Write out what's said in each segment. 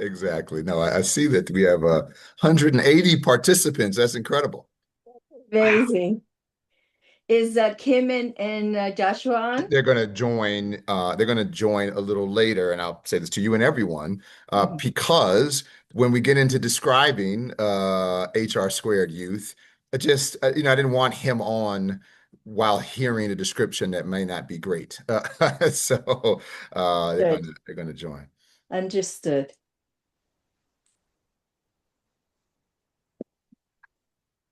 Exactly. No, I see that we have 180 participants. That's incredible. Wow. Amazing. Is Kim and Joshua on? They're going to join. They're going to join a little later, and I'll say this to you and everyone, Mhm. because when we get into describing HR squared youth, I didn't want him on while hearing a description that may not be great. So Good. they're going to join. Understood.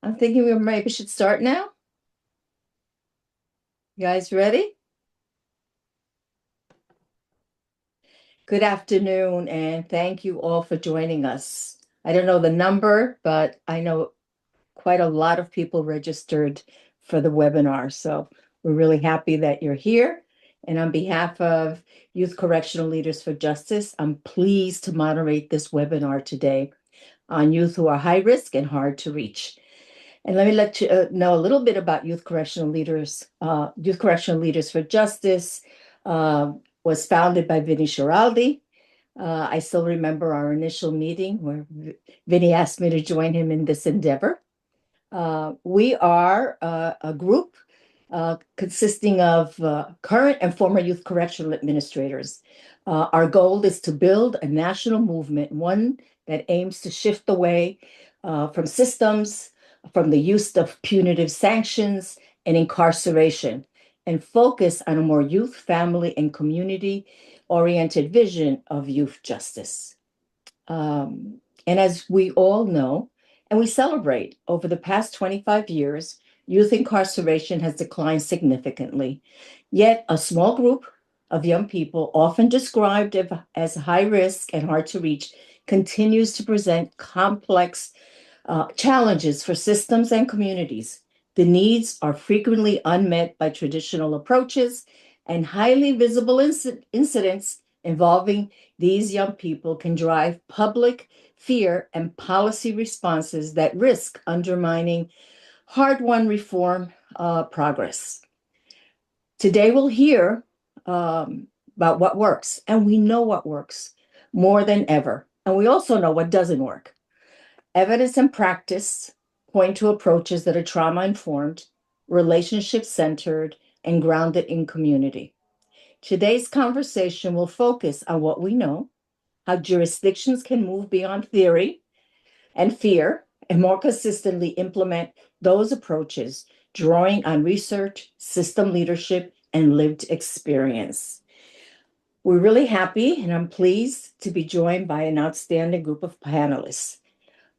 I'm thinking we maybe should start now. You guys ready? Good afternoon, and thank you all for joining us. I don't know the number, but I know quite a lot of people registered for the webinar. So we're really happy that you're here. And on behalf of Youth Correctional Leaders for Justice, I'm pleased to moderate this webinar today on youth who are high risk and hard to reach. And let me let you know a little bit about Youth Correctional Leaders. Youth Correctional Leaders for Justice uh, was founded by Vinnie Schiraldi. I still remember our initial meeting where Vinnie asked me to join him in this endeavor. We are a group consisting of current and former youth correctional administrators. Our goal is to build a national movement, one that aims to shift the way from systems, from the use of punitive sanctions and incarceration, and focus on a more youth, family, and community oriented vision of youth justice. And as we all know, and we celebrate, over the past 25 years, youth incarceration has declined significantly. Yet, a small group of young people, often described as high risk and hard to reach, continues to present complex challenges for systems and communities. The needs are frequently unmet by traditional approaches, and highly visible incidents involving these young people can drive public fear and policy responses that risk undermining hard won reform progress. Today, we'll hear about what works, and we know what works more than ever. And we also know what doesn't work. Evidence and practice point to approaches that are trauma informed, relationship centered, and grounded in community. Today's conversation will focus on what we know, how jurisdictions can move beyond theory and fear and more consistently implement those approaches, drawing on research, system leadership, and lived experience. We're really happy and I'm pleased to be joined by an outstanding group of panelists.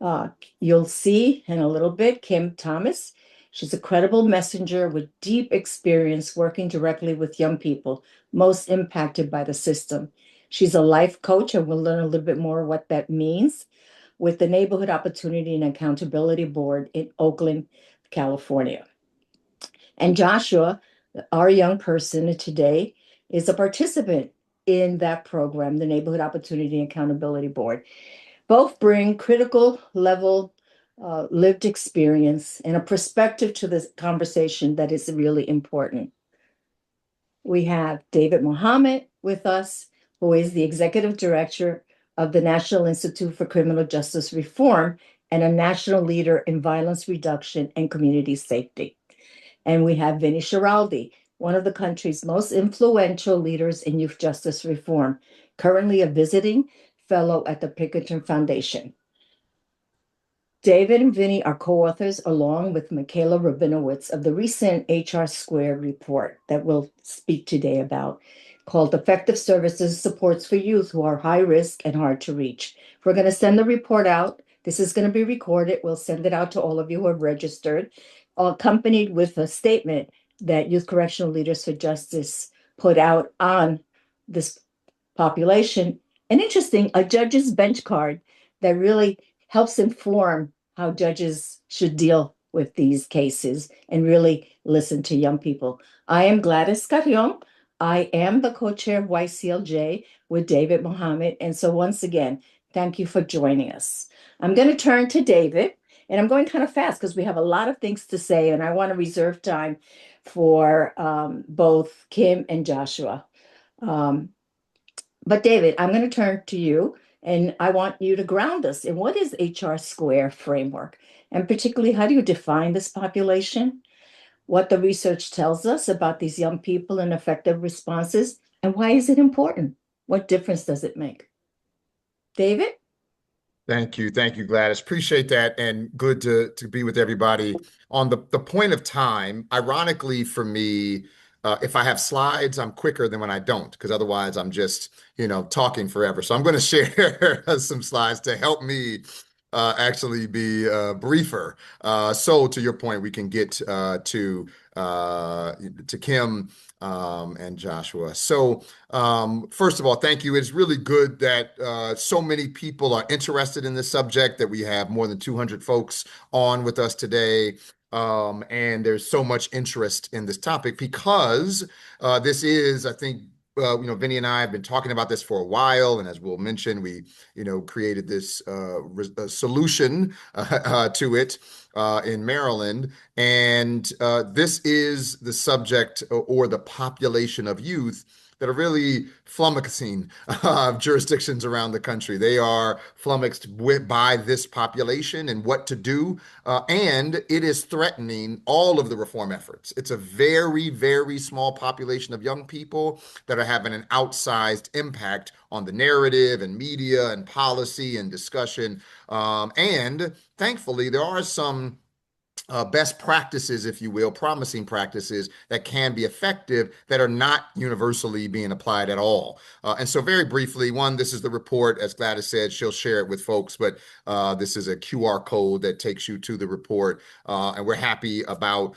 Uh, you'll see in a little bit Kim Thomas. She's a credible messenger with deep experience working directly with young people most impacted by the system. She's a life coach, and we'll learn a little bit more what that means with the Neighborhood Opportunity and Accountability Board in Oakland, California. And Joshua, our young person today, is a participant in that program, the Neighborhood Opportunity and Accountability Board. Both bring critical level lived experience and a perspective to this conversation that is really important. We have David Mohammed with us, who is the executive director of the National Institute for Criminal Justice Reform and a national leader in violence reduction and community safety. And we have Vinnie Schiraldi, one of the country's most influential leaders in youth justice reform, currently a visiting fellow at the Pinkerton Foundation. David and Vinny are co-authors along with Michaela Rabinowitz of the recent HR Squared report that we'll speak today about, called Effective Services Supports for Youth Who Are High Risk and Hard to Reach. We're going to send the report out. This is going to be recorded. We'll send it out to all of you who have registered, accompanied with a statement that Youth Correctional Leaders for Justice put out on this population. And interesting, a judge's bench card that really helps inform how judges should deal with these cases and really listen to young people. I am Gladys Carrion. I am the co-chair of YCLJ with David Mohammed. And so once again, thank you for joining us. I'm going to turn to David, and I'm going kind of fast because we have a lot of things to say, and I want to reserve time for both Kim and Joshua. Um, but David, I'm going to turn to you And I want you to ground us in what is HR square framework? And particularly, how do you define this population? What the research tells us about these young people and effective responses, and why is it important? What difference does it make? David? Thank you, Gladys. Appreciate that, and good to be with everybody. On the point of time, ironically for me, if I have slides, I'm quicker than when I don't, because otherwise I'm just, talking forever. So I'm going to share some slides to help me actually be briefer. So to your point, we can get to Kim and Joshua. So. First of all, thank you. It's really good that so many people are interested in this subject, that we have more than 200 folks on with us today. And there's so much interest in this topic because this is, I think, Vinny and I have been talking about this for a while. And as we'll mention, we, created this solution to it in Maryland. And this is the subject or the population of youth that are really flummoxing jurisdictions around the country. They are flummoxed by this population and what to do, and it is threatening all of the reform efforts. It's a very, very small population of young people that are having an outsized impact on the narrative and media and policy and discussion. And thankfully, there are some best practices, if you will, promising practices that can be effective that are not universally being applied at all. And so, very briefly, one, this is the report. As Gladys said, she'll share it with folks, but this is a QR code that takes you to the report. And we're happy about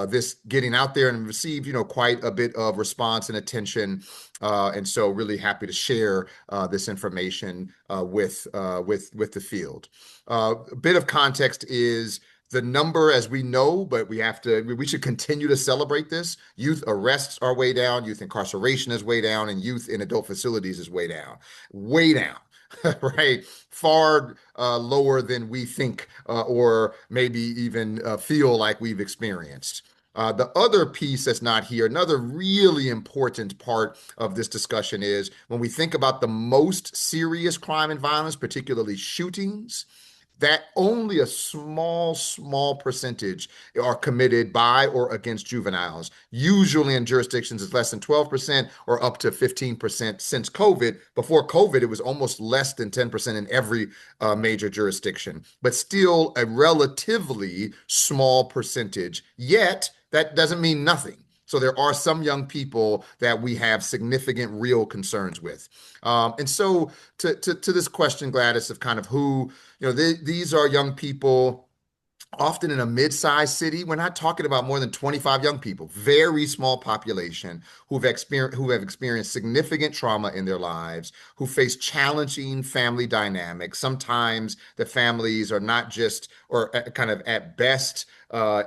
this getting out there and received, quite a bit of response and attention. And so, really happy to share this information with the field. A bit of context is the number, as we know, but we should continue to celebrate this. Youth arrests are way down, youth incarceration is way down, and youth in adult facilities is way down, right? Far lower than we think or maybe even feel like we've experienced. The other piece that's not here, another really important part of this discussion is when we think about the most serious crime and violence, particularly shootings, that only a small percentage are committed by or against juveniles. Usually in jurisdictions, it's less than 12% or up to 15% since COVID. Before COVID, it was almost less than 10% in every major jurisdiction, but still a relatively small percentage. Yet, that doesn't mean nothing. So there are some young people that we have significant real concerns with. And so to this question, Gladys, of kind of who, these are young people often in a mid-sized city. We're not talking about more than 25 young people, very small population who have experienced significant trauma in their lives, who face challenging family dynamics. Sometimes the families are not just, or kind of at best,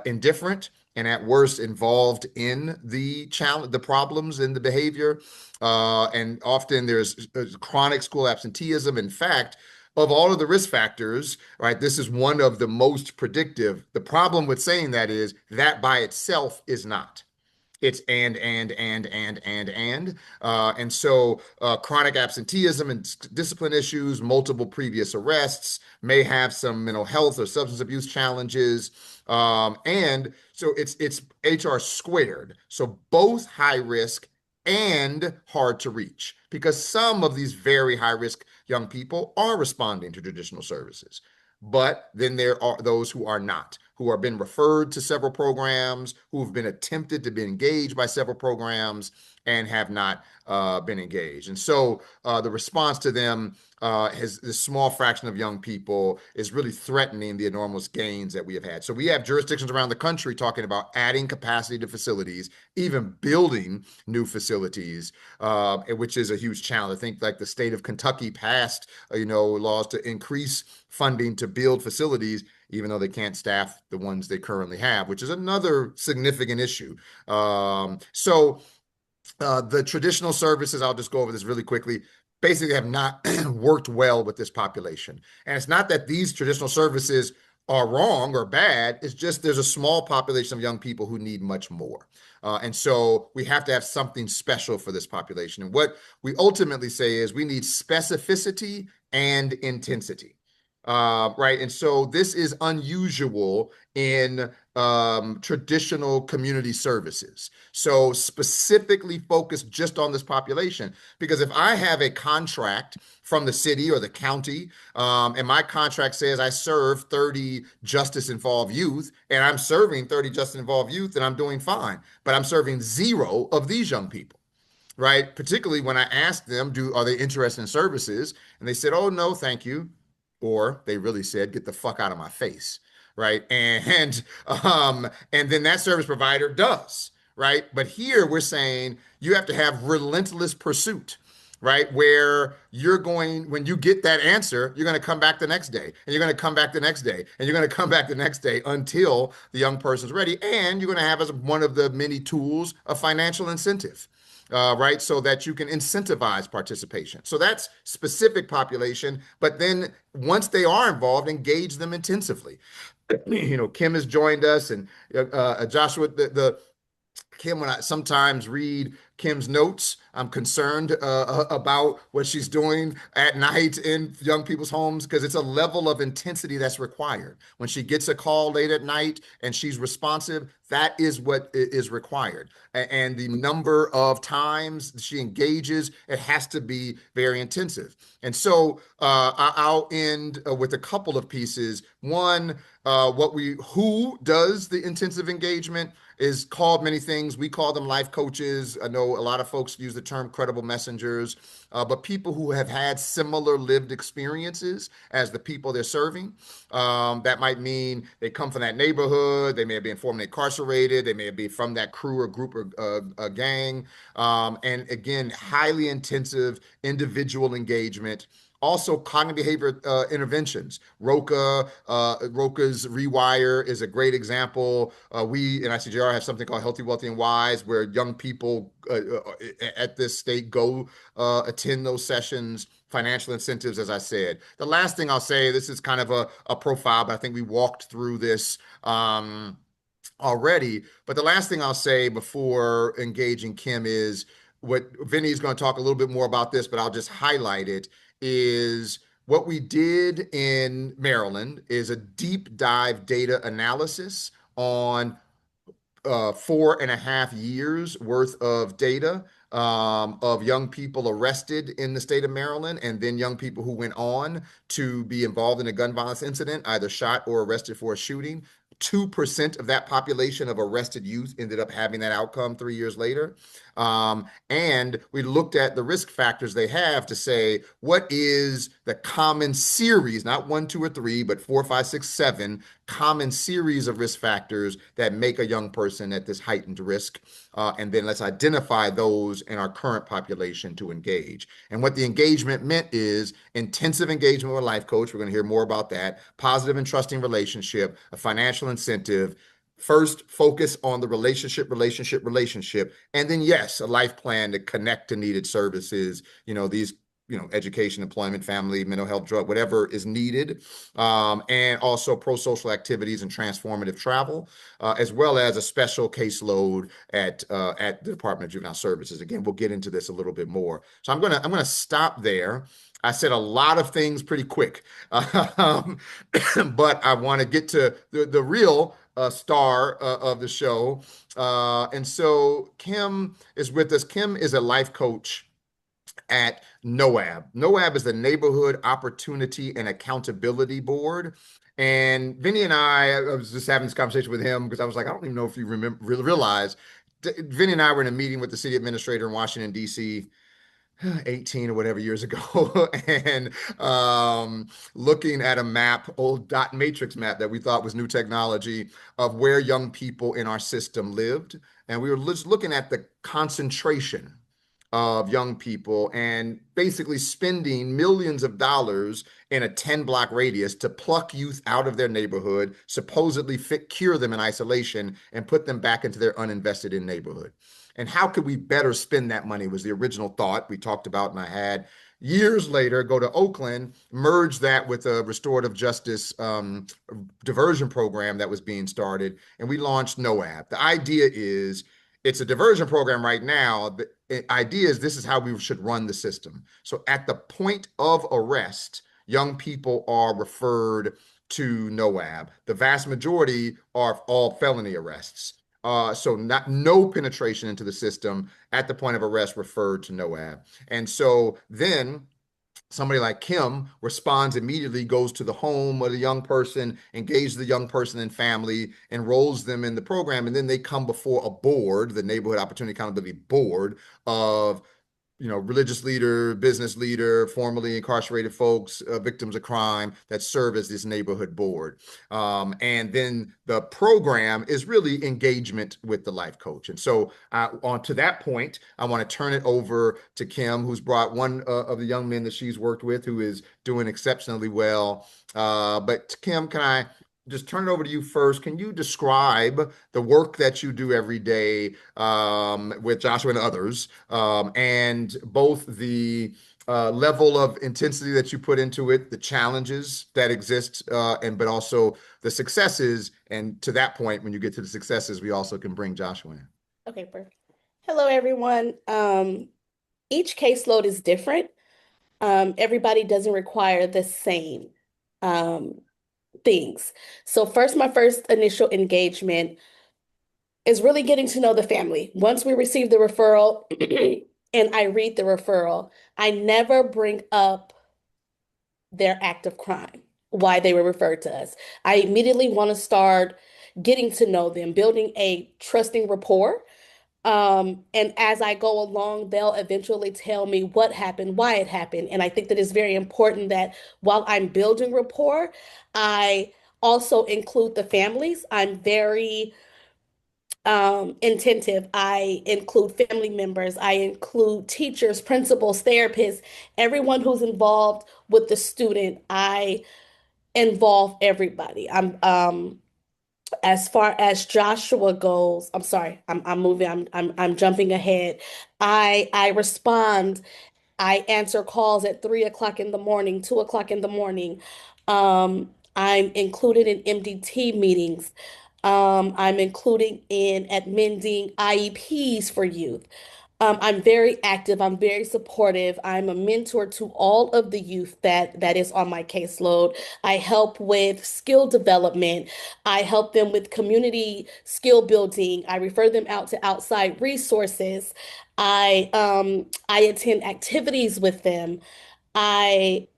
indifferent, and at worst involved in the challenge, the problems and the behavior. And often there's chronic school absenteeism. In fact, of all of the risk factors, right, this is one of the most predictive. The problem with saying that is that by itself is not. It's and so chronic absenteeism and discipline issues, multiple previous arrests, may have some mental health or substance abuse challenges. And so it's HR squared. So both high risk and hard to reach, because some of these very high risk young people are responding to traditional services. But then there are those who are not, who have been referred to several programs, who have been attempted to be engaged by several programs and have not been engaged. And so the response to them has this small fraction of young people is really threatening the enormous gains that we have had. So we have jurisdictions around the country talking about adding capacity to facilities, even building new facilities, which is a huge challenge. I think like the state of Kentucky passed, laws to increase funding to build facilities, even though they can't staff the ones they currently have, which is another significant issue. The traditional services, I'll just go over this really quickly, basically have not worked well with this population. And it's not that these traditional services are wrong or bad. It's just there's a small population of young people who need much more. And so we have to have something special for this population. And what we ultimately say is we need specificity and intensity. Right. And so this is unusual in traditional community services. So specifically focused just on this population. Because if I have a contract from the city or the county, and my contract says I serve 30 justice involved youth, and I'm serving 30 justice involved youth, and I'm doing fine. But I'm serving zero of these young people, right? Particularly when I asked them, are they interested in services? And they said, oh, no, thank you. Or they really said, get the fuck out of my face, right? And then that service provider does, right? But here we're saying you have to have relentless pursuit, right? Where you're going, when you get that answer, you're going to come back the next day, and you're going to come back the next day, and you're going to come back the next day until the young person's ready. And you're going to have as one of the many tools a financial incentive, right? So that you can incentivize participation. So that's specific population. But then once they are involved, engage them intensively. Kim has joined us, and Joshua, Kim, when I sometimes read Kim's notes, I'm concerned about what she's doing at night in young people's homes because it's a level of intensity that's required. When she gets a call late at night and she's responsive, that is what is required. And the number of times she engages, it has to be very intensive. And so I'll end with a couple of pieces. One, who does the intensive engagement is called many things. We call them life coaches. I know a lot of folks use the term credible messengers, but people who have had similar lived experiences as the people they're serving. That might mean they come from that neighborhood. They may have been formerly incarcerated. They may have been from that crew or group or a gang. And again, highly intensive individual engagement. Also, cognitive behavior interventions. Roca's Rewire is a great example. We in ICJR have something called Healthy, Wealthy, and Wise, where young people at this state go attend those sessions. Financial incentives, as I said. The last thing I'll say, this is kind of a profile, but I think we walked through this already. But the last thing I'll say before engaging Kim is what Vinny's going to talk a little bit more about this, but I'll just highlight it is what we did in Maryland is a deep dive data analysis on 4.5 years worth of data of young people arrested in the state of Maryland, and then young people who went on to be involved in a gun violence incident, either shot or arrested for a shooting. 2% of that population of arrested youth ended up having that outcome 3 years later. And we looked at the risk factors they have to say, what is the common series, not one, two, or three, but four, five, six, seven common series of risk factors that make a young person at this heightened risk. And then let's identify those in our current population to engage. And what the engagement meant is intensive engagement with a life coach. We're going to hear more about that. Positive and trusting relationship, a financial incentive. First, focus on the relationship, and then yes, a life plan to connect to needed services. These education, employment, family, mental health, drug, whatever is needed, and also pro-social activities and transformative travel, as well as a special caseload at the Department of Juvenile Services. Again, we'll get into this a little bit more. So I'm gonna stop there. I said a lot of things pretty quick, but I want to get to the real star of the show. And so Kim is with us. Kim is a life coach at NOAB. NOAB is the Neighborhood Opportunity and Accountability Board. And Vinny and I was just having this conversation with him because I was like, I don't even know if you realize, Vinny and I were in a meeting with the city administrator in Washington, D.C. 18 or whatever years ago, and looking at a map, old dot matrix map that we thought was new technology of where young people in our system lived. And we were just looking at the concentration of young people and basically spending millions of dollars in a 10-block radius to pluck youth out of their neighborhood, supposedly cure them in isolation, and put them back into their uninvested in neighborhood. And how could we better spend that money was the original thought we talked about, and I had Years later, go to Oakland, merge that with a restorative justice diversion program that was being started, and we launched NOAB. The idea is it's a diversion program right now. The idea is this is how we should run the system. So at the point of arrest, young people are referred to NOAB. The vast majority are all felony arrests. So not no penetration into the system at the point of arrest referred to NOAB. And so then somebody like Kim responds immediately, goes to the home of the young person, engages the young person and family, enrolls them in the program, and then they come before a board, the Neighborhood Opportunity Accountability Board of religious leader, business leader, formerly incarcerated folks, victims of crime that serve as this neighborhood board. And then the program is really engagement with the life coach. And so, on to that point, I want to turn it over to Kim, who's brought one of the young men that she's worked with, who is doing exceptionally well. But Kim, can I just turn it over to you first? Can you describe the work that you do every day with Joshua and others, and both the level of intensity that you put into it, the challenges that exist, and but also the successes. And to that point, when you get to the successes, we also can bring Joshua in. Okay, perfect. Hello, everyone. Each caseload is different. Everybody doesn't require the same um, things. So first, my first initial engagement is really getting to know the family. Once we receive the referral and I read the referral, I never bring up their act of crime, why they were referred to us. I immediately want to start getting to know them, building a trusting rapport. And as I go along, they'll eventually tell me what happened, why it happened. And I think that it's very important that while I'm building rapport, I also include the families. I'm very intentive. I include family members, I include teachers, principals, therapists, everyone who's involved with the student. I involve everybody. I'm as far as Joshua goes, I'm sorry, I'm moving, I'm jumping ahead. I respond, I answer calls at 3 o'clock in the morning, 2 o'clock in the morning. I'm included in MDT meetings. I'm including in amending IEPs for youth. I'm very active. I'm very supportive. I'm a mentor to all of the youth that is on my caseload. I help with skill development. I help them with community skill building. I refer them out to outside resources. I attend activities with them. I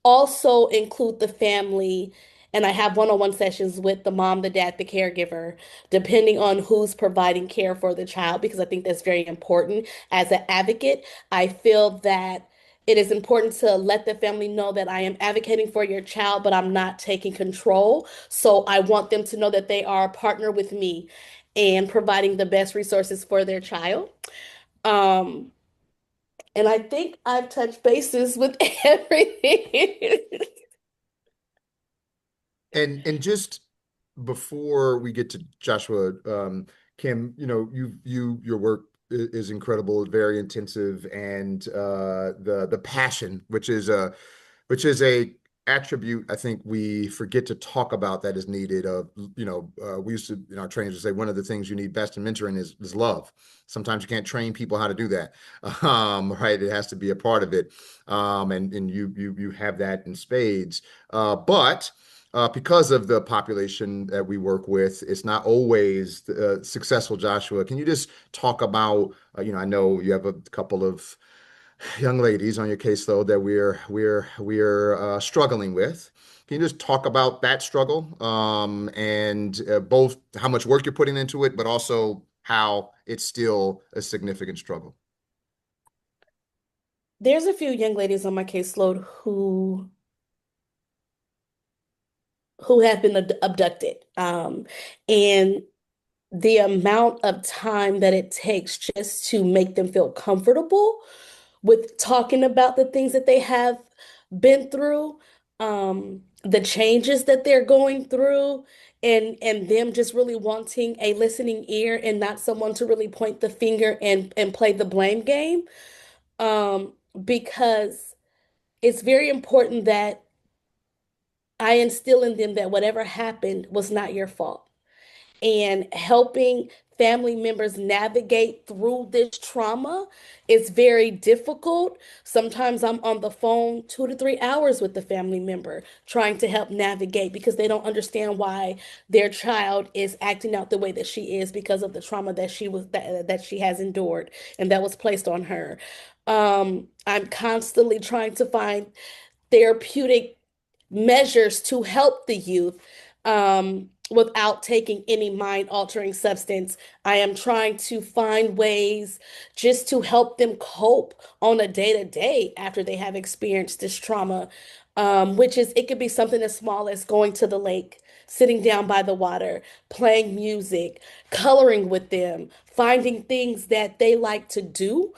also include the family, and I have one-on-one sessions with the mom, the dad, the caregiver, depending on who's providing care for the child, because I think that's very important. As an advocate, I feel that it is important to let the family know that I am advocating for your child, but I'm not taking control. So I want them to know that they are a partner with me and providing the best resources for their child. Um, and I think I've touched bases with everything. And just before we get to Joshua, Kim, your work is incredible, very intensive, and the passion, which is a attribute I think we forget to talk about that is needed. We used to in our trainings to say one of the things you need best in mentoring is love. Sometimes you can't train people how to do that, right? It has to be a part of it, and you have that in spades, but. Because of the population that we work with, it's not always successful. Joshua, can you just talk about, I know you have a couple of young ladies on your caseload that we're struggling with. Can you just talk about that struggle, and both how much work you're putting into it, but also how it's still a significant struggle? There's a few young ladies on my caseload who have been abducted. And the amount of time that it takes just to make them feel comfortable with talking about the things that they have been through, the changes that they're going through, and them just really wanting a listening ear and not someone to really point the finger and play the blame game. because it's very important that I instill in them that whatever happened was not your fault, and helping family members navigate through this trauma is very difficult. Sometimes I'm on the phone 2 to 3 hours with the family member trying to help navigate because they don't understand why their child is acting out the way that she is because of the trauma that she has endured and that was placed on her. I'm constantly trying to find therapeutic measures to help the youth without taking any mind altering substance. I am trying to find ways just to help them cope on a day to day after they have experienced this trauma, which is, it could be something as small as going to the lake, sitting down by the water, playing music, coloring with them, finding things that they like to do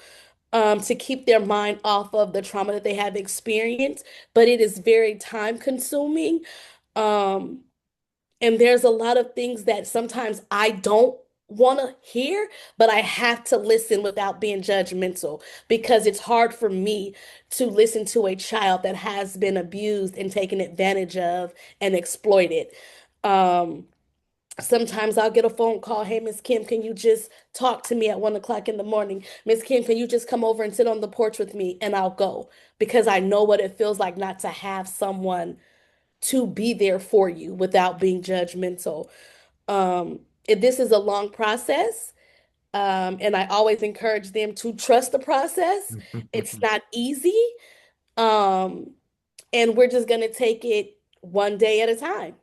to keep their mind off of the trauma that they have experienced, but it is very time consuming. Um, and there's a lot of things that sometimes I don't want to hear, but I have to listen without being judgmental because it's hard for me to listen to a child that has been abused and taken advantage of and exploited. Um, Sometimes I'll get a phone call. Hey, Miss Kim, can you just talk to me at 1 o'clock in the morning? Miss Kim, can you just come over and sit on the porch with me? And I'll go because I know what it feels like not to have someone to be there for you without being judgmental. This is a long process. And I always encourage them to trust the process. It's not easy. Um, and we're just going to take it one day at a time.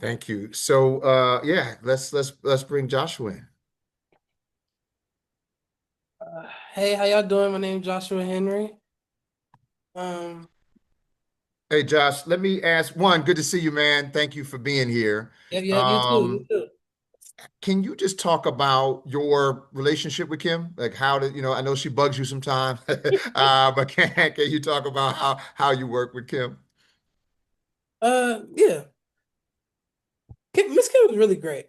Thank you. So yeah, let's bring Joshua in. Hey, how y'all doing? My name is Joshua Henry. Um, Hey Josh, let me ask one, good to see you, man. Thank you for being here. yeah, you too, you Um, too. can you just talk about your relationship with Kim? Like how did, I know she bugs you sometimes, but can you talk about how you work with Kim? Yeah, Miss Kim was really great.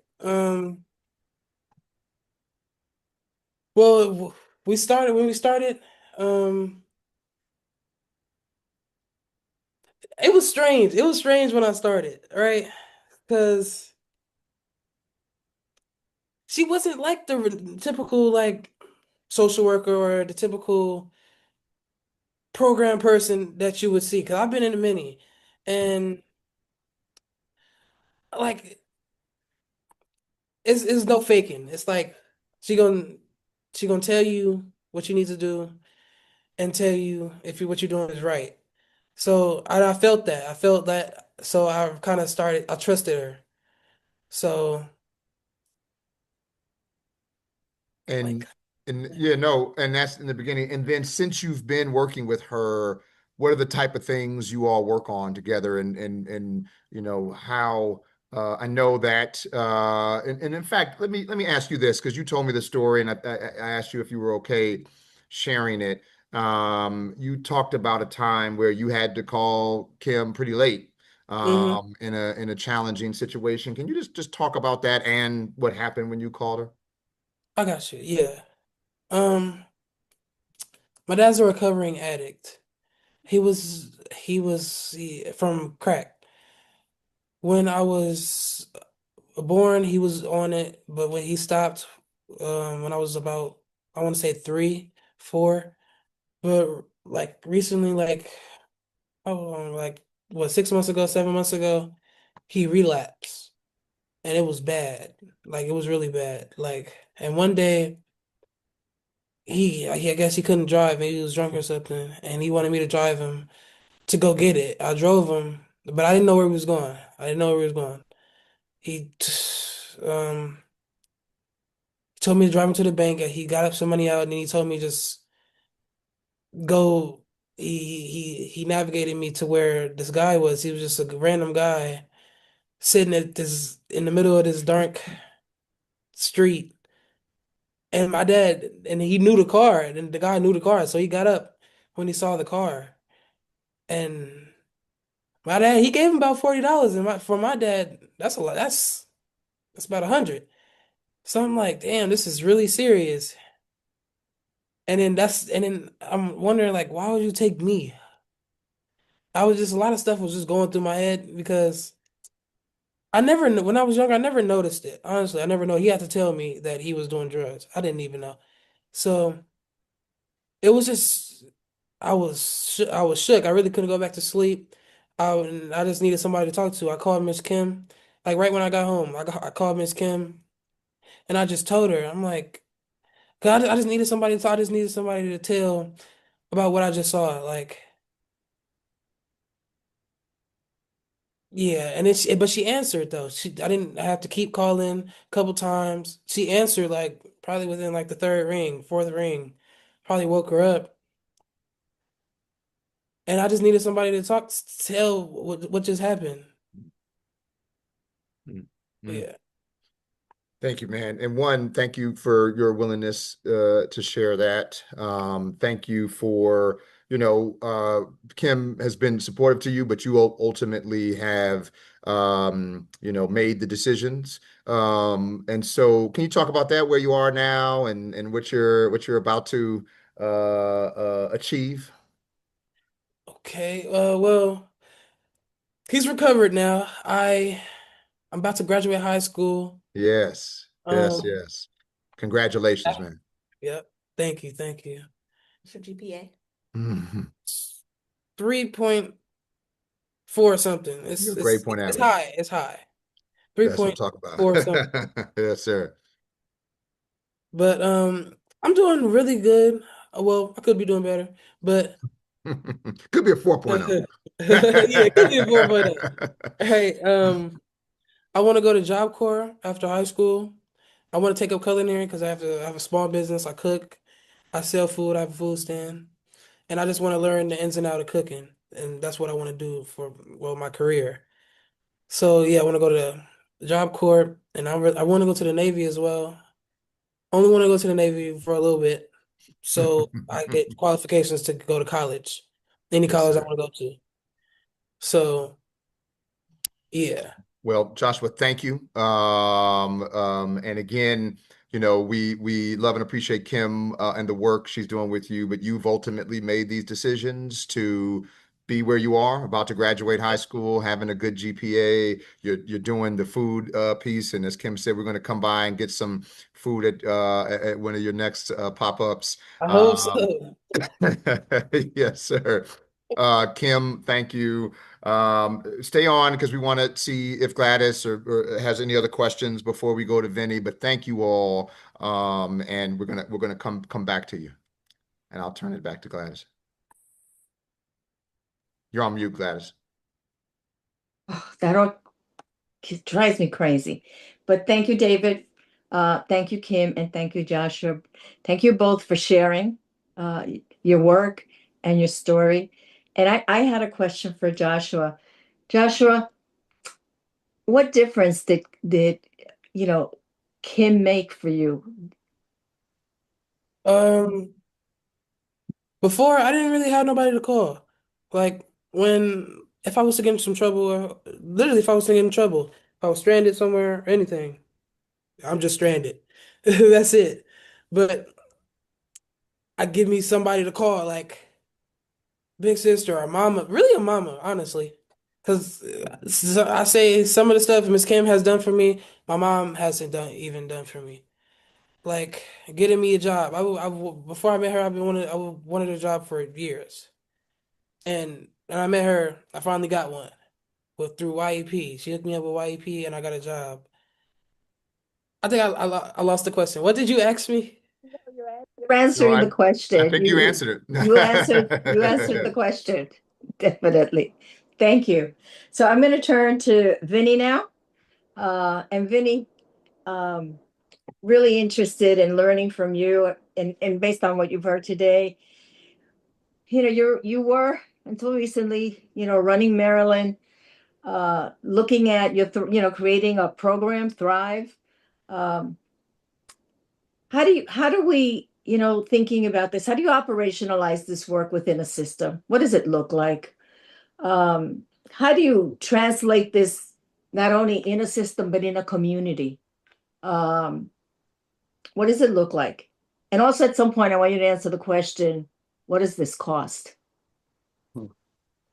Well, we started when we started. Um, it was strange. It was strange when I started, right? Because she wasn't like the typical like social worker or the typical program person that you would see. Because I've been in many, and like it's no faking. It's like she gonna she gonna tell you what you need to do and tell you if what you're doing is right. So I felt that. I felt that. So I kind of started. I trusted her. So And like, and yeah, no, and that's in the beginning. And then since you've been working with her, what are the type of things you all work on together? And how I know that and in fact, let me ask you this because you told me the story and I asked you if you were okay sharing it. You talked about a time where you had to call Kim pretty late hmm in a challenging situation. Can you just talk about that and what happened when you called her? I got you. Yeah. Um, my dad's a recovering addict. From crack. When I was born, he was on it, but when he stopped, when I was about, I want to say 3, 4. But like recently, like like what, 6 months ago, 7 months ago, he relapsed, and it was bad. Like it was really bad. Like, and one day I guess he couldn't drive. Maybe he was drunk or something, and he wanted me to drive him to go get it. I drove him, but I didn't know where he was going. I didn't know where he was going. He um told me to drive him to the bank, and he got up some money out, and then he told me just go. He navigated me to where this guy was. He was just a random guy sitting at this in the middle of this dark street. And my dad, and he knew the car, and the guy knew the car, so he got up when he saw the car. And my dad, he gave him about $40, and for my dad, that's a lot. That's about 100. So I'm like, damn, this is really serious. And then I'm wondering like, why would you take me? I was just a lot of stuff was just going through my head because I never when I was younger, I never noticed it. Honestly, I never know. He had to tell me that he was doing drugs. I didn't even know. So it was just I was shook. I really couldn't go back to sleep. I just needed somebody to talk to. I called Miss Kim, like right when I got home. I called Miss Kim and I just told her, I'm like, 'cause I just needed somebody to talk. I just needed somebody to tell about what I just saw. Like, yeah, and but she answered though. I didn't have to keep calling a couple times. She answered like probably within like the third ring, fourth ring. Probably woke her up. And I just needed somebody to talk, tell what just happened. Mm. Yeah. Thank you, man. And one, thank you for your willingness to share that. Thank you for, Kim has been supportive to you, but you ultimately have, made the decisions. And so, can you talk about that, where you are now, and what you're about to achieve? Okay. Well, he's recovered now. I'm about to graduate high school. Yes, yes, Um, yes. Congratulations, man. yep. Thank you, thank you. What's your GPA? 3.4 something. Your grade point It's average. high. It's high. That's what I'm talking 3.4 something. about. Yes, sir. But I'm doing really good. Well, I could be doing better, but Could be a 4.0. yeah, it could be a 4.0. Hey, I want to go to Job Corps after high school. I want to take up culinary because I have a small business. I cook, I sell food, I have a food stand, and I just want to learn the ins and out of cooking, and that's what I want to do for well my career. So yeah, I want to go to Job Corps, and I want to go to the Navy as well. Only want to go to the Navy for a little bit, so I get qualifications to go to college, any Yes, college I sir. want to go to. So yeah. Well, Joshua, thank you. And again, we love and appreciate Kim and the work she's doing with you, but you've ultimately made these decisions to be where you are, about to graduate high school, having a good GPA. You're doing the food piece, and as Kim said, we're going to come by and get some food at one of your next pop-ups. I hope Um, so. yes, sir. Kim, thank you. Stay on because we want to see if Gladys or has any other questions before we go to Vinny. But thank you all, and we're gonna come back to you. And I'll turn it back to Gladys. You're on mute, Gladys. Oh, that all drives me crazy. But thank you, David. Thank you, Kim, and thank you, Joshua. Thank you both for sharing uh, your work and your story. And I had a question for Joshua. Joshua, what difference did you know Kim make for you? Um, Before I didn't really have nobody to call. Like when if I was to get in some trouble, or literally if I was to get in trouble, if I was stranded somewhere, or anything, I'm just stranded. That's it. But I give me somebody to call, like big sister or mama, really a mama, honestly. Because I say some of the stuff Miss Kim has done for me, my mom hasn't done for me. Like getting me a job. Before I met her, I wanted a job for years. And I met her, I finally got one through YEP. She hooked me up with YEP and I got a job. I think I lost the question. What did you ask me? You're No, answering I the I question. think you answered You answered the it. question. Definitely. Thank you. So I'm going to turn to Vinny now. And Vinny, um, really interested in learning from you and based on what you've heard today, you were until recently, running Maryland, looking at creating a program, Thrive. Um, how do we, thinking about this, how do you operationalize this work within a system? What does it look like? How do you translate this not only in a system but in a community? Um, what does it look like? And also at some point, I want you to answer the question, what does this cost?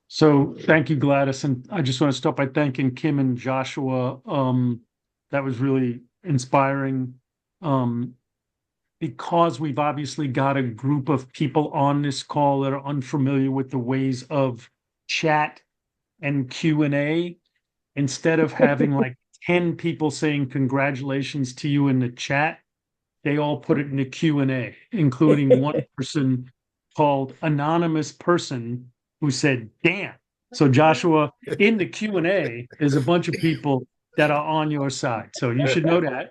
So thank you, Gladys. And I just want to start by thanking Kim and Joshua. That was really inspiring. Um, because we've obviously got a group of people on this call that are unfamiliar with the ways of chat and Q&A, instead of having like 10 people saying congratulations to you in the chat, they all put it in the Q&A, including one person called Anonymous Person who said, damn. So Joshua, in the Q&A, there's a bunch of people that are on your side. So you should know that.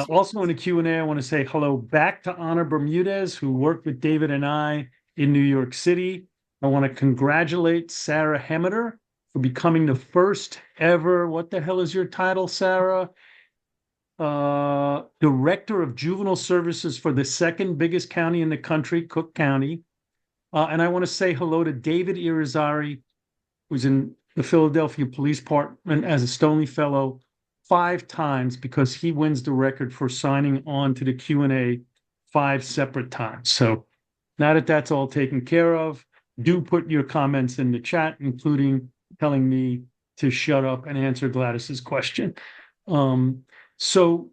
Also in the Q&A, I want to say hello back to Ana Bermudez, who worked with David and I in New York City. I want to congratulate Sarah Hemeter for becoming the first ever, what the hell is your title, Sarah? Director of Juvenile Services for the second biggest county in the country, Cook County. And I want to say hello to David Irizarry, who's in the Philadelphia Police Department as a Stoney Fellow 5 times, because he wins the record for signing on to the Q&A 5 separate times. So now that that's all taken care of, do put your comments in the chat, including telling me to shut up and answer Gladys's question. So,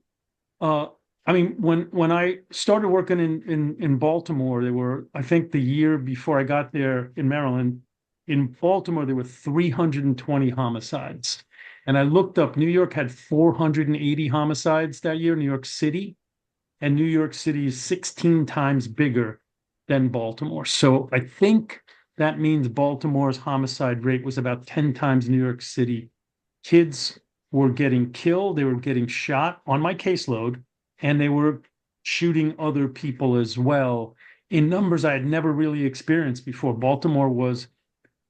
I mean, when I started working in Baltimore, there were, I think the year before I got there in Maryland, in Baltimore, there were 320 homicides. And I looked up, New York had 480 homicides that year, New York City. And New York City is 16 times bigger than Baltimore. So I think that means Baltimore's homicide rate was about 10 times New York City. Kids were getting killed, they were getting shot on my caseload, and they were shooting other people as well in numbers I had never really experienced before. Baltimore was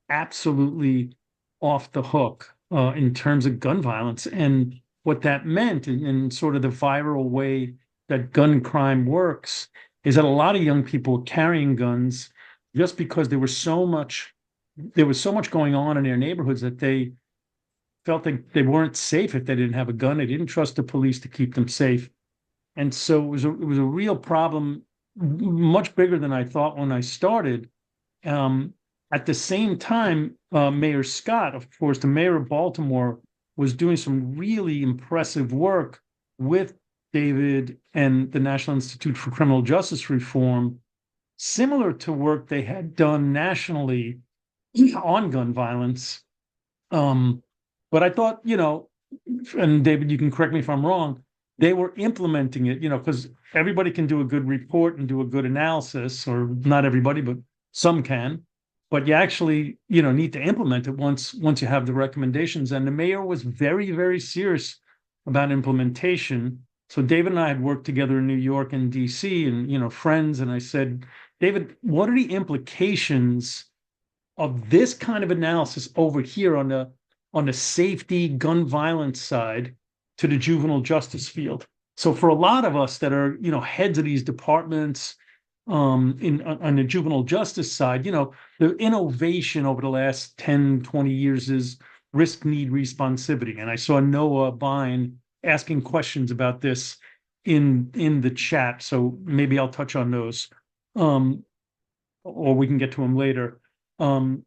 absolutely off the hook in terms of gun violence. And what that meant in sort of the viral way that gun crime works is that a lot of young people were carrying guns just because there was so much going on in their neighborhoods that they felt like they weren't safe if they didn't have a gun. They didn't trust the police to keep them safe. And so it was a real problem, much bigger than I thought when I started. At the same time, Mayor Scott, of course, the mayor of Baltimore, was doing some really impressive work with David and the National Institute for Criminal Justice Reform, similar to work they had done nationally on gun violence. But I thought, and David, you can correct me if I'm wrong, they were implementing it, because everybody can do a good report and do a good analysis, or not everybody, but some can. But you actually, need to implement it once you have the recommendations. And the mayor was very, very serious about implementation. So David and I had worked together in New York and DC and, friends. And I said, David, what are the implications of this kind of analysis over here on the safety gun violence side to the juvenile justice field? So for a lot of us that are, heads of these departments on the juvenile justice side, the innovation over the last 10, 20 years is risk, need, responsivity. And I saw Noah Bine asking questions about this in the chat. So maybe I'll touch on those, or we can get to them later. And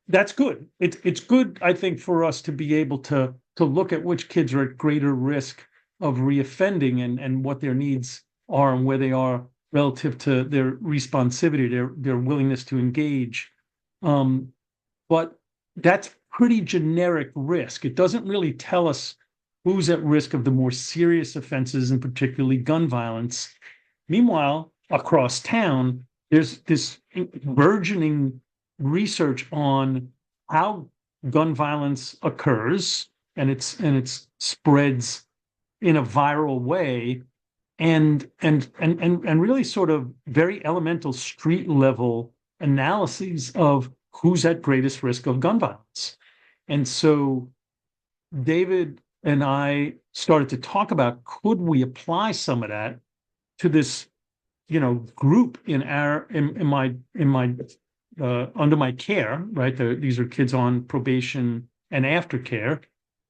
that's good. It's good, I think, for us to be able to look at which kids are at greater risk of reoffending and what their needs are and where they are relative to their responsivity, their willingness to engage. But that's pretty generic risk. It doesn't really tell us who's at risk of the more serious offenses, and particularly gun violence. Meanwhile, across town, there's this burgeoning research on how gun violence occurs, and it's spreads in a viral way, and really sort of very elemental street level analyses of who's at greatest risk of gun violence. And so David and I started to talk about, could we apply some of that to this, group in my under my care, right? These are kids on probation and aftercare,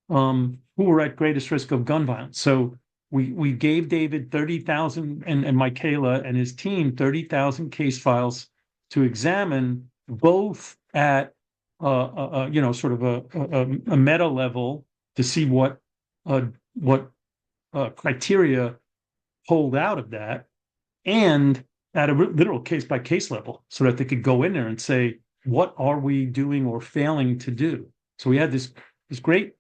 who were at greatest risk of gun violence. So we gave David 30,000 and Michaela and his team 30,000 case files to examine, both at sort of a meta level to see what criteria pulled out of that, and at a literal case by case level, so that they could go in there and say, what are we doing or failing to do? So we had this great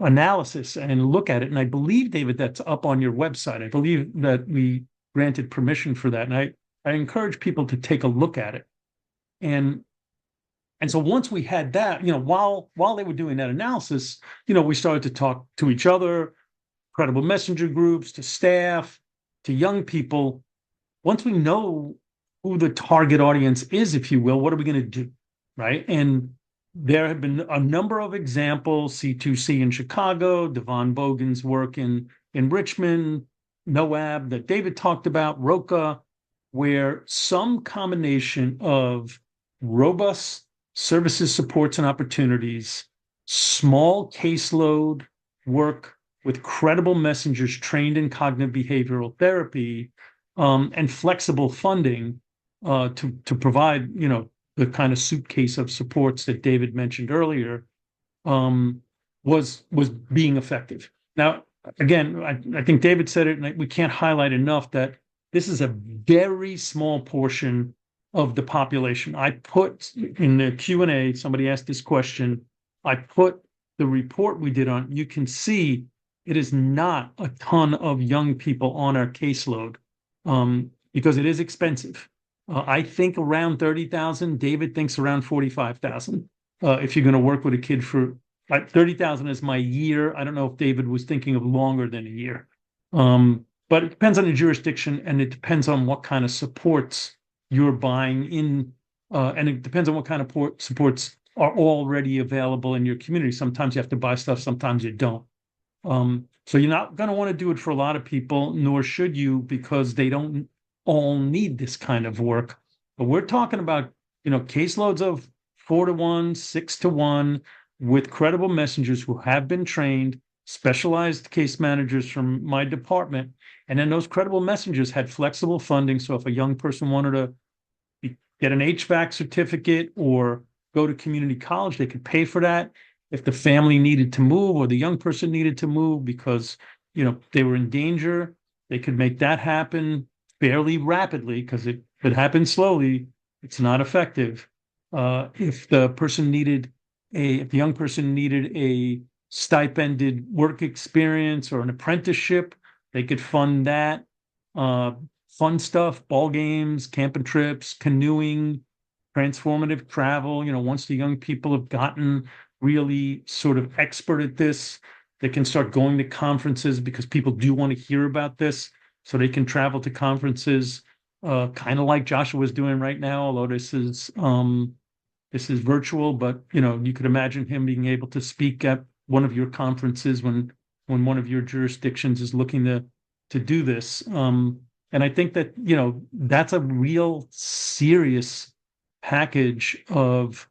analysis and look at it. And I believe, David, that's up on your website. I believe that we granted permission for that. And I encourage people to take a look at it. And so once we had that, while they were doing that analysis, we started to talk to each other, credible messenger groups, to staff, to young people. Once we know who the target audience is, if you will, what are we going to do? Right. And there have been a number of examples: C2C in Chicago, Devon Bogan's work in Richmond, NOAB that David talked about, ROCA, where some combination of robust services, supports, and opportunities, small caseload work with credible messengers trained in cognitive behavioral therapy, and flexible funding to provide, the kind of suitcase of supports that David mentioned earlier, was being effective. Now, again, I think David said it, and we can't highlight enough that this is a very small portion of the population. I put in the Q&A, somebody asked this question, I put the report we did on, you can see it is not a ton of young people on our caseload, because it is expensive. I think around 30,000. David thinks around 45,000. If you're going to work with a kid for 30,000 is my year. I don't know if David was thinking of longer than a year. But it depends on the jurisdiction, and it depends on what kind of supports you're buying in, and it depends on what kind of supports are already available in your community. Sometimes you have to buy stuff, sometimes you don't. So you're not going to want to do it for a lot of people, nor should you, because they don't all need this kind of work. But we're talking about, caseloads of 4-to-1, 6-to-1, with credible messengers who have been trained, specialized case managers from my department. And then those credible messengers had flexible funding. So if a young person wanted to get an HVAC certificate or go to community college, they could pay for that. If the family needed to move, or the young person needed to move because, they were in danger, they could make that happen fairly rapidly, because if it happens slowly, it's not effective. If the young person needed a stipended work experience or an apprenticeship, they could fund that. Fun stuff, ball games, camping trips, canoeing, transformative travel. Once the young people have gotten really sort of expert at this, they can start going to conferences, because people do want to hear about this. So they can travel to conferences, kind of like Joshua's doing right now, although this is virtual. But you could imagine him being able to speak at one of your conferences when one of your jurisdictions is looking to do this. And I think that that's a real serious package of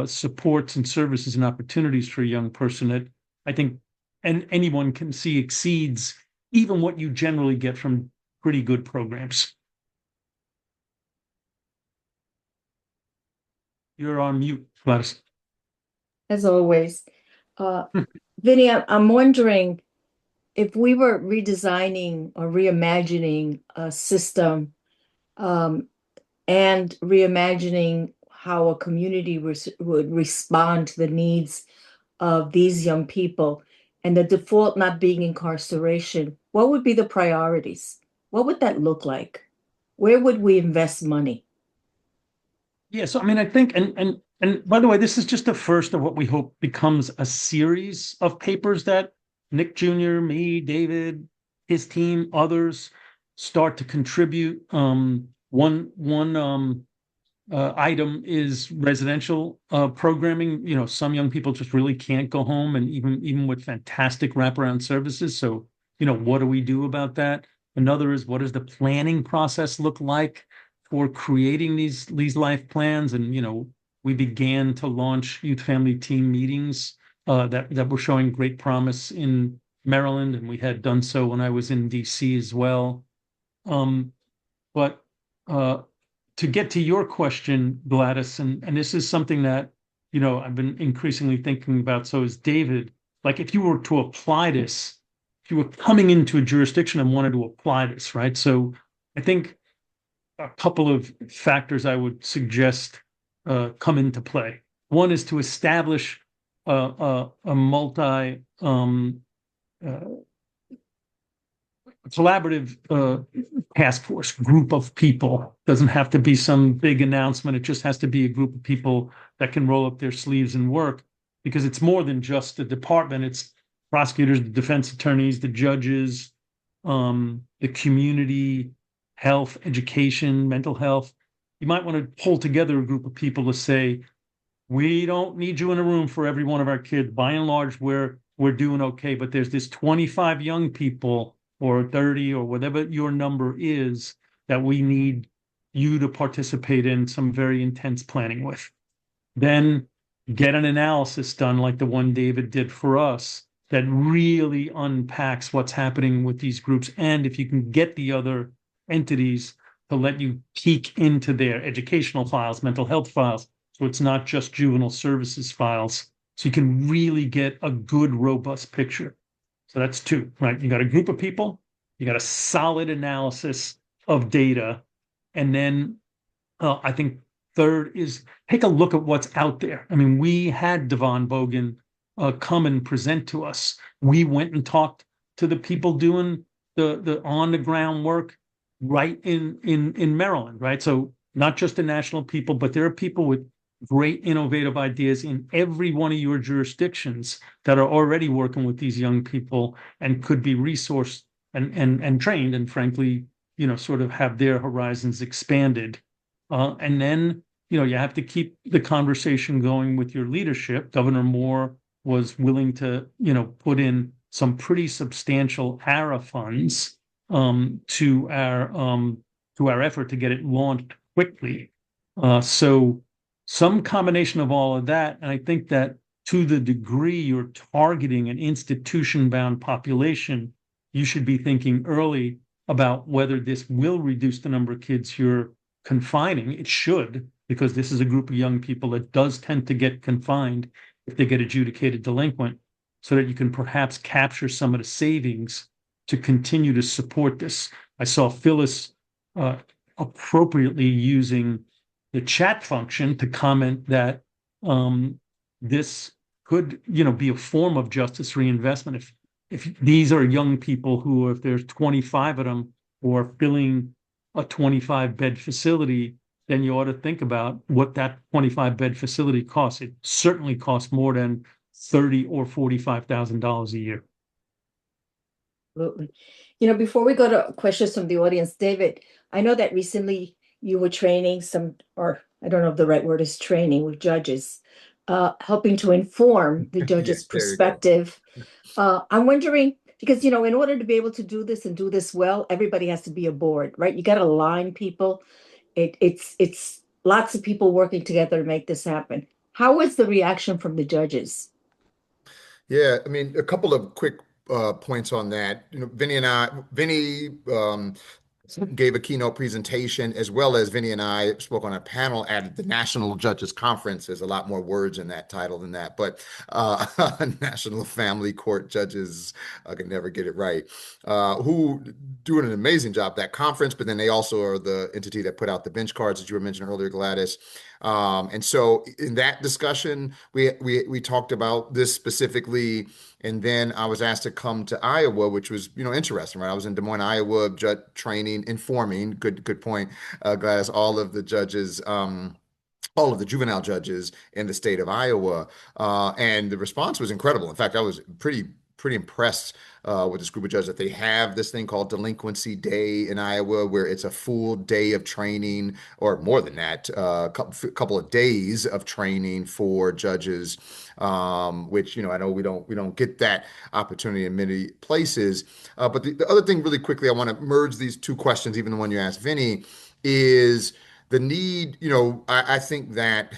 supports and services and opportunities for a young person that I think anyone can see exceeds even what you generally get from pretty good programs. You're on mute, Gladys. As always. Vinny, I'm wondering if we were redesigning or reimagining a system, and reimagining how a community would respond to the needs of these young people, and the default not being incarceration, what would be the priorities? What would that look like? Where would we invest money? Yeah, so I mean, I think, and by the way, this is just the first of what we hope becomes a series of papers that Nick Jr., me, David, his team, others start to contribute. One item is residential programming. Some young people just really can't go home, and even with fantastic wraparound services. So, what do we do about that? Another is, what does the planning process look like for creating these life plans? And we began to launch youth family team meetings that were showing great promise in Maryland, and we had done so when I was in DC as well. Um, but to get to your question, Gladys, and this is something that, I've been increasingly thinking about. So is David, like if you were to apply this, if you were coming into a jurisdiction and wanted to apply this, right? So I think a couple of factors I would suggest come into play. One is to establish a multi uh, collaborative task force group of people. Doesn't have to be some big announcement. It just has to be a group of people that can roll up their sleeves and work, because it's more than just the department. It's prosecutors, the defense attorneys, the judges, the community, health, education, mental health. You might want to pull together a group of people to say, we don't need you in a room for every one of our kids. By and large, we're doing okay. But there's this 25 young people or 30 or whatever your number is that we need you to participate in some very intense planning with. Then get an analysis done like the one David did for us that really unpacks what's happening with these groups. And if you can get the other entities to let you peek into their educational files, mental health files, so it's not just juvenile services files. So you can really get a good, robust picture. So that's two, right? You got a group of people, you got a solid analysis of data, and then I think third is take a look at what's out there. I mean, we had Devon Bogan come and present to us. We went and talked to the people doing the on the ground work right in Maryland, right? So not just the national people, but there are people with great innovative ideas in every one of your jurisdictions that are already working with these young people and could be resourced and trained, and frankly, sort of have their horizons expanded. And then, you have to keep the conversation going with your leadership. Governor Moore was willing to, put in some pretty substantial ARA funds to our effort to get it launched quickly. So some combination of all of that, and I think that to the degree you're targeting an institution-bound population, you should be thinking early about whether this will reduce the number of kids you're confining. It should, because this is a group of young people that does tend to get confined if they get adjudicated delinquent, so that you can perhaps capture some of the savings to continue to support this. I saw Phyllis appropriately using the chat function to comment that this could, be a form of justice reinvestment. If these are young people who, if there's 25 of them who are filling a 25-bed facility, then you ought to think about what that 25-bed facility costs. It certainly costs more than $30,000 or $45,000 a year. Absolutely. Before we go to questions from the audience, David, I know that recently you were training some, or I don't know if the right word is training, with judges, helping to inform the Yeah, judge's there you go. perspective. I'm wondering, because, in order to be able to do this and do this well, everybody has to be aboard, right? You got to align people. It's lots of people working together to make this happen. How was the reaction from the judges? Yeah, I mean, a couple of quick points on that. Vinny gave a keynote presentation, as well as Vinny and I spoke on a panel at the National Judges Conference. There's a lot more words in that title than that, but National Family Court Judges, I can never get it right, who doing an amazing job at that conference, but then they also are the entity that put out the bench cards that you were mentioning earlier, Gladys. And so in that discussion, we talked about this specifically, and then I was asked to come to Iowa, which was, interesting, right? I was in Des Moines, Iowa, training, informing. Good point, Gladys. All of the juvenile judges in the state of Iowa, and the response was incredible. In fact, I was pretty impressed with this group of judges that they have this thing called Delinquency Day in Iowa, where it's a full day of training, or more than that, a couple of days of training for judges, which I know we don't get that opportunity in many places. But the other thing, really quickly, I want to merge these two questions, even the one you asked Vinny, is The need, I think that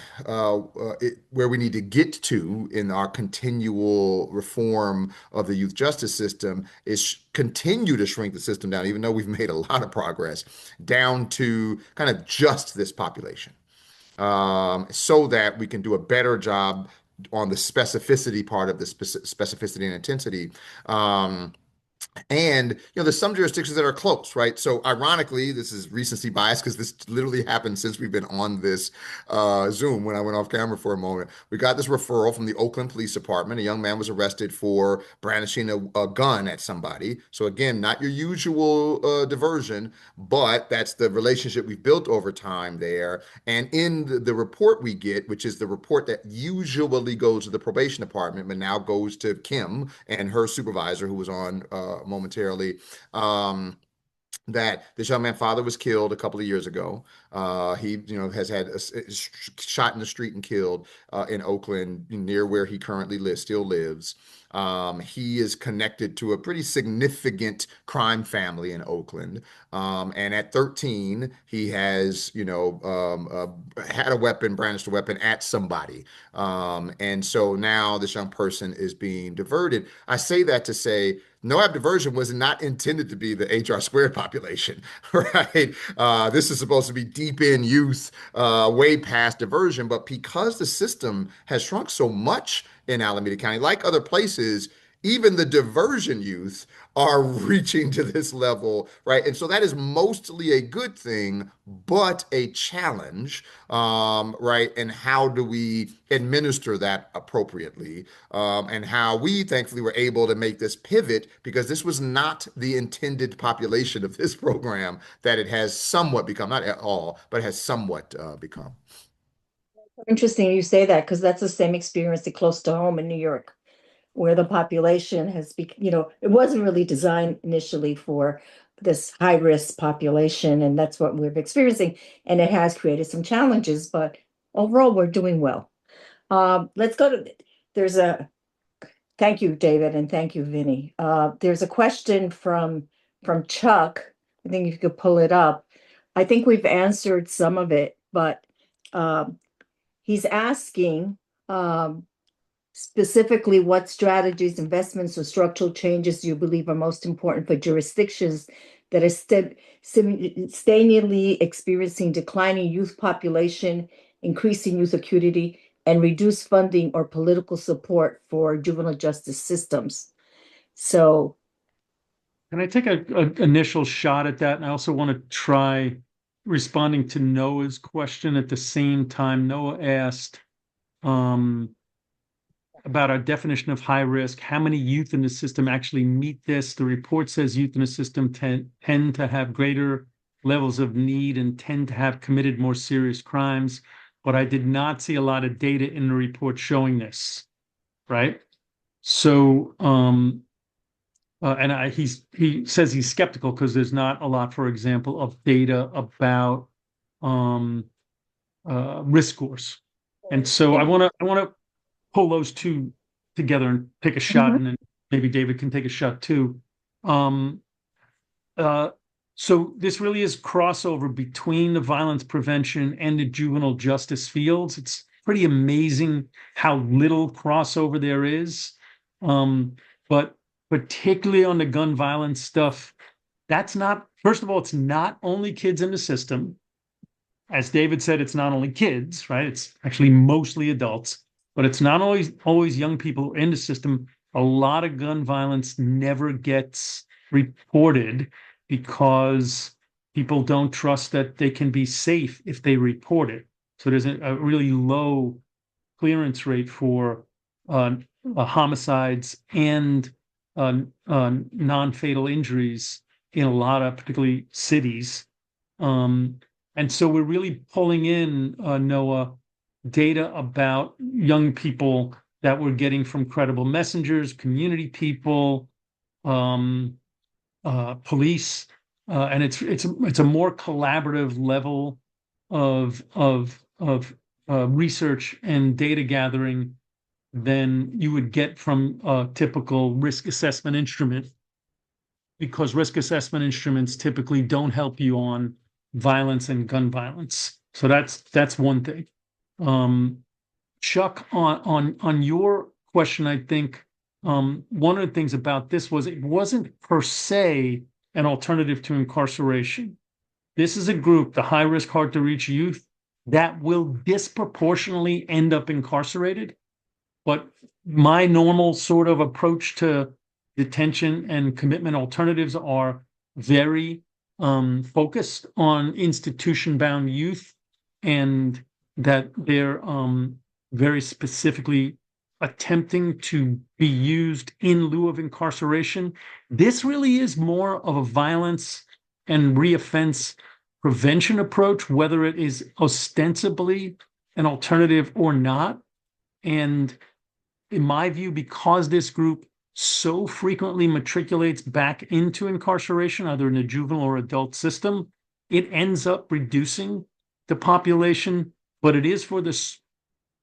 where we need to get to in our continual reform of the youth justice system is continue to shrink the system down, even though we've made a lot of progress, down to kind of just this population, so that we can do a better job on the specificity part of the specificity and intensity. And there's some jurisdictions that are close, right? So ironically, this is recency bias because this literally happened since we've been on this Zoom when I went off camera for a moment. We got this referral from the Oakland Police Department. A young man was arrested for brandishing a gun at somebody. So again, not your usual diversion, but that's the relationship we've built over time there. And in the report we get, which is the report that usually goes to the probation department, but now goes to Kim and her supervisor, who was on momentarily, that this young man's father was killed a couple of years ago. He, has had shot in the street and killed in Oakland, near where he currently still lives. He is connected to a pretty significant crime family in Oakland. And at 13, he has, had a weapon, brandished a weapon at somebody. And so now this young person is being diverted. I say that to say, NOAB diversion was not intended to be the HR squared population, right? This is supposed to be deep in youth, way past diversion. But because the system has shrunk so much in Alameda County, like other places, even the diversion youth are reaching to this level, right? And so that is mostly a good thing, but a challenge, right? And how do we administer that appropriately? And how we thankfully were able to make this pivot because this was not the intended population of this program that it has somewhat become, not at all, but has somewhat become. Interesting you say that because that's the same experience close to home in New York, where the population has it wasn't really designed initially for this high risk population, and that's what we're experiencing. And it has created some challenges, but overall, we're doing well. Let's go to there's a thank you, David, and thank you, Vinny. There's a question from Chuck. I think you could pull it up. I think we've answered some of it, but he's asking specifically what strategies, investments, or structural changes do you believe are most important for jurisdictions that are sustainably experiencing declining youth population, increasing youth acuity, and reduced funding or political support for juvenile justice systems. So, can I take a initial shot at that? And I also want to try responding to Noah's question at the same time. Noah asked about our definition of high risk. How many youth in the system actually meet this? The report says youth in the system tend to have greater levels of need and tend to have committed more serious crimes. But I did not see a lot of data in the report showing this, right? So, he says he's skeptical because there's not a lot, for example, of data about risk scores. And so I want to pull those two together and take a shot, and then maybe David can take a shot too. So this really is crossover between the violence prevention and the juvenile justice fields. It's pretty amazing how little crossover there is. But particularly on the gun violence stuff, that's not, first of all, it's not only kids in the system. As David said, it's not only kids, right? It's actually mostly adults, but it's not always young people in the system. A lot of gun violence never gets reported because people don't trust that they can be safe if they report it. So there's a really low clearance rate for homicides and non-fatal injuries in a lot of particularly cities. And so we're really pulling in, Noah, data about young people that we're getting from credible messengers, community people, police, and it's a more collaborative level of research and data gathering than you would get from a typical risk assessment instrument, because risk assessment instruments typically don't help you on violence and gun violence. So that's one thing. Chuck, on your question, I think one of the things about this was it wasn't per se an alternative to incarceration. This is a group, the high risk, hard to reach youth, that will disproportionately end up incarcerated. But my normal sort of approach to detention and commitment alternatives are very focused on institution bound youth, and that they're very specifically attempting to be used in lieu of incarceration. This really is more of a violence and reoffense prevention approach, whether it is ostensibly an alternative or not. And in my view, because this group so frequently matriculates back into incarceration, either in the juvenile or adult system, it ends up reducing the population, but it is for the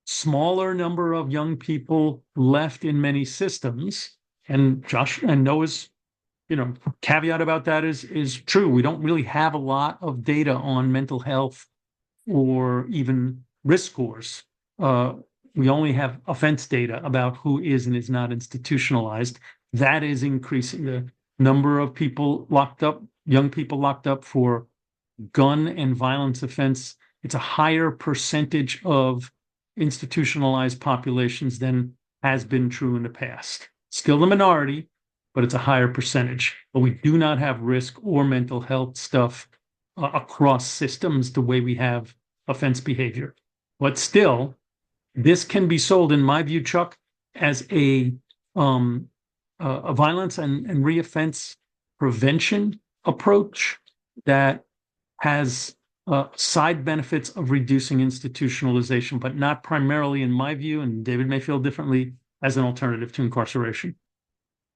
smaller number of young people left in many systems. And Josh and Noah's, caveat about that is true. We don't really have a lot of data on mental health or even risk scores. We only have offense data about who is and is not institutionalized. That is increasing. The number of people locked up, young people locked up for gun and violence offense. It's a higher percentage of institutionalized populations than has been true in the past. Still the minority, but it's a higher percentage. But we do not have risk or mental health stuff across systems the way we have offense behavior. But still, this can be sold, in my view, Chuck, as a violence and reoffense prevention approach that has side benefits of reducing institutionalization, but not primarily, in my view, and David may feel differently, as an alternative to incarceration.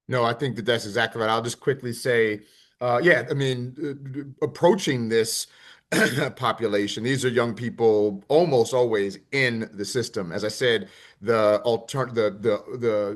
No, I think that that's exactly right. I'll just quickly say, yeah, I mean, approaching this population, these are young people almost always in the system. As I said, the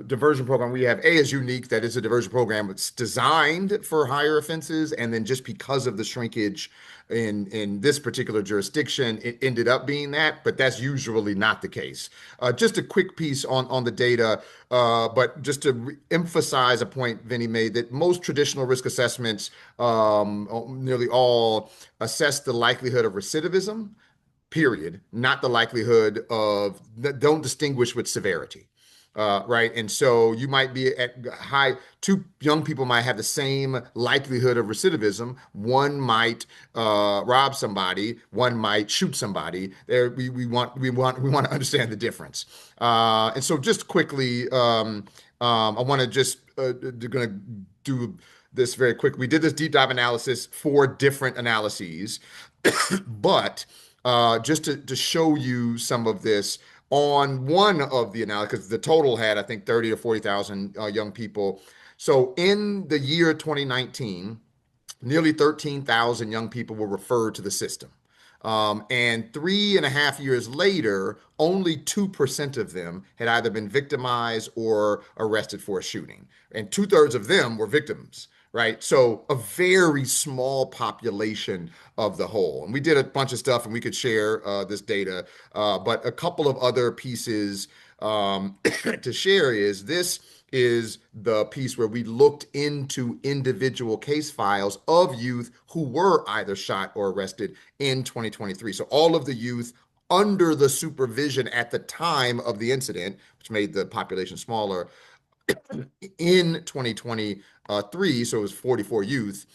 diversion program we have, A, is unique, that it's a diversion program. It's designed for higher offenses, and then just because of the shrinkage in this particular jurisdiction, it ended up being that, but that's usually not the case. Just a quick piece on the data, but just to emphasize a point Vinny made, that most traditional risk assessments, nearly all, assess the likelihood of recidivism, period, not the likelihood of, don't distinguish with severity. Right. And so you might be at high, two young people might have the same likelihood of recidivism. One might rob somebody, one might shoot somebody. There, we want to understand the difference. And so just quickly, I want to just going to do this very quick. We did this deep dive analysis for different analyses, but just to show you some of this on one of the analysis, because the total had, I think, 30 or 40,000 young people. So in the year 2019, nearly 13,000 young people were referred to the system. And 3.5 years later, only 2% of them had either been victimized or arrested for a shooting. And two-thirds of them were victims, right? So a very small population of the whole. And we did a bunch of stuff, and we could share this data. But a couple of other pieces to share is this is the piece where we looked into individual case files of youth who were either shot or arrested in 2023. So all of the youth under the supervision at the time of the incident, which made the population smaller, in 2023, so it was 44 youth.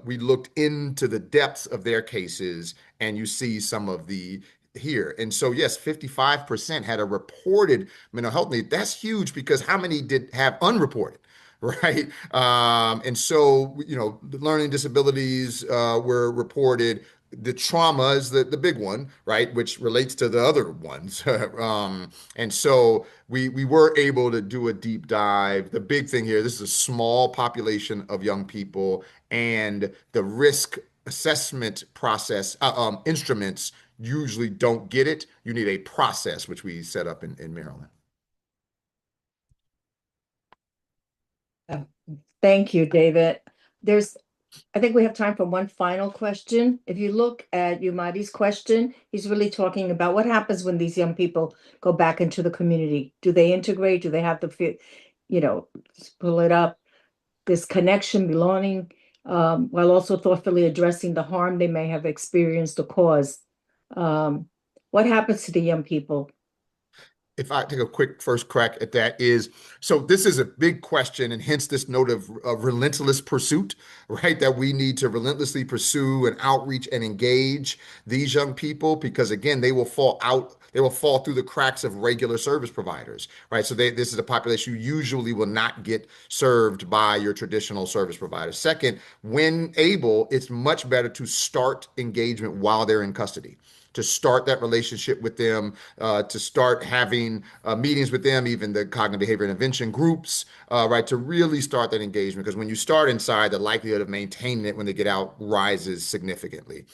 We looked into the depths of their cases, and you see some of the here. And so, yes, 55% had a reported mental health need. That's huge, because how many did have unreported? Right. And so, the learning disabilities were reported. The trauma is the big one, right, which relates to the other ones. And so we were able to do a deep dive. The big thing here, this is a small population of young people, and the risk assessment process instruments usually don't get it. You need a process, which we set up in Maryland. Thank you, David. There's I think we have time for one final question. If you look at Yumadi's question, he's really talking about what happens when these young people go back into the community. Do they integrate? Do they have to fit, pull it up, this connection, belonging, while also thoughtfully addressing the harm they may have experienced or caused? What happens to the young people? If I take a quick first crack at that is, so this is a big question, and hence this note of relentless pursuit, right? That we need to relentlessly pursue and outreach and engage these young people because again, they will fall through the cracks of regular service providers, right? So this is a population who usually will not get served by your traditional service provider. Second, when able, it's much better to start engagement while they're in custody, to start that relationship with them, to start having meetings with them, even the cognitive behavior intervention groups, right, to really start that engagement. Because when you start inside, the likelihood of maintaining it when they get out rises significantly.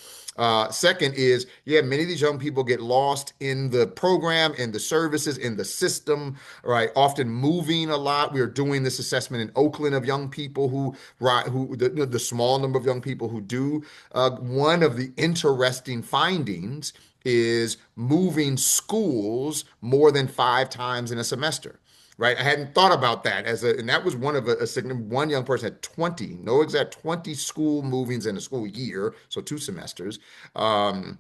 Second is, yeah, many of these young people get lost in the program, in the services, in the system, right? Often moving a lot. We are doing this assessment in Oakland of young people who the small number of young people who do. One of the interesting findings is moving schools more than 5 times in a semester. Right, I hadn't thought about that and that was one of one young person had 20, no exact 20 school movings in a school year, so 2 semesters. Um,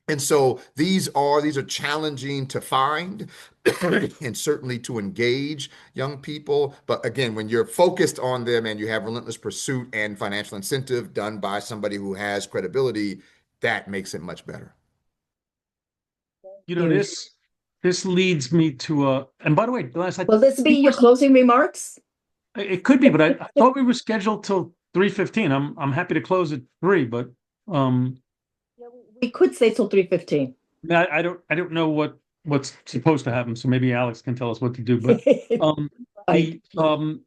and so these are challenging to find and certainly to engage young people. But again, when you're focused on them and you have relentless pursuit and financial incentive done by somebody who has credibility, that makes it much better. You know, You. this leads me to and by the way, last I Will this be think your closing remarks? it could be, but I thought we were scheduled till 3:15. I'm happy to close at 3, but um We could stay till 3:15. I don't know what's supposed to happen, so maybe Alex can tell us what to do. But um Right. the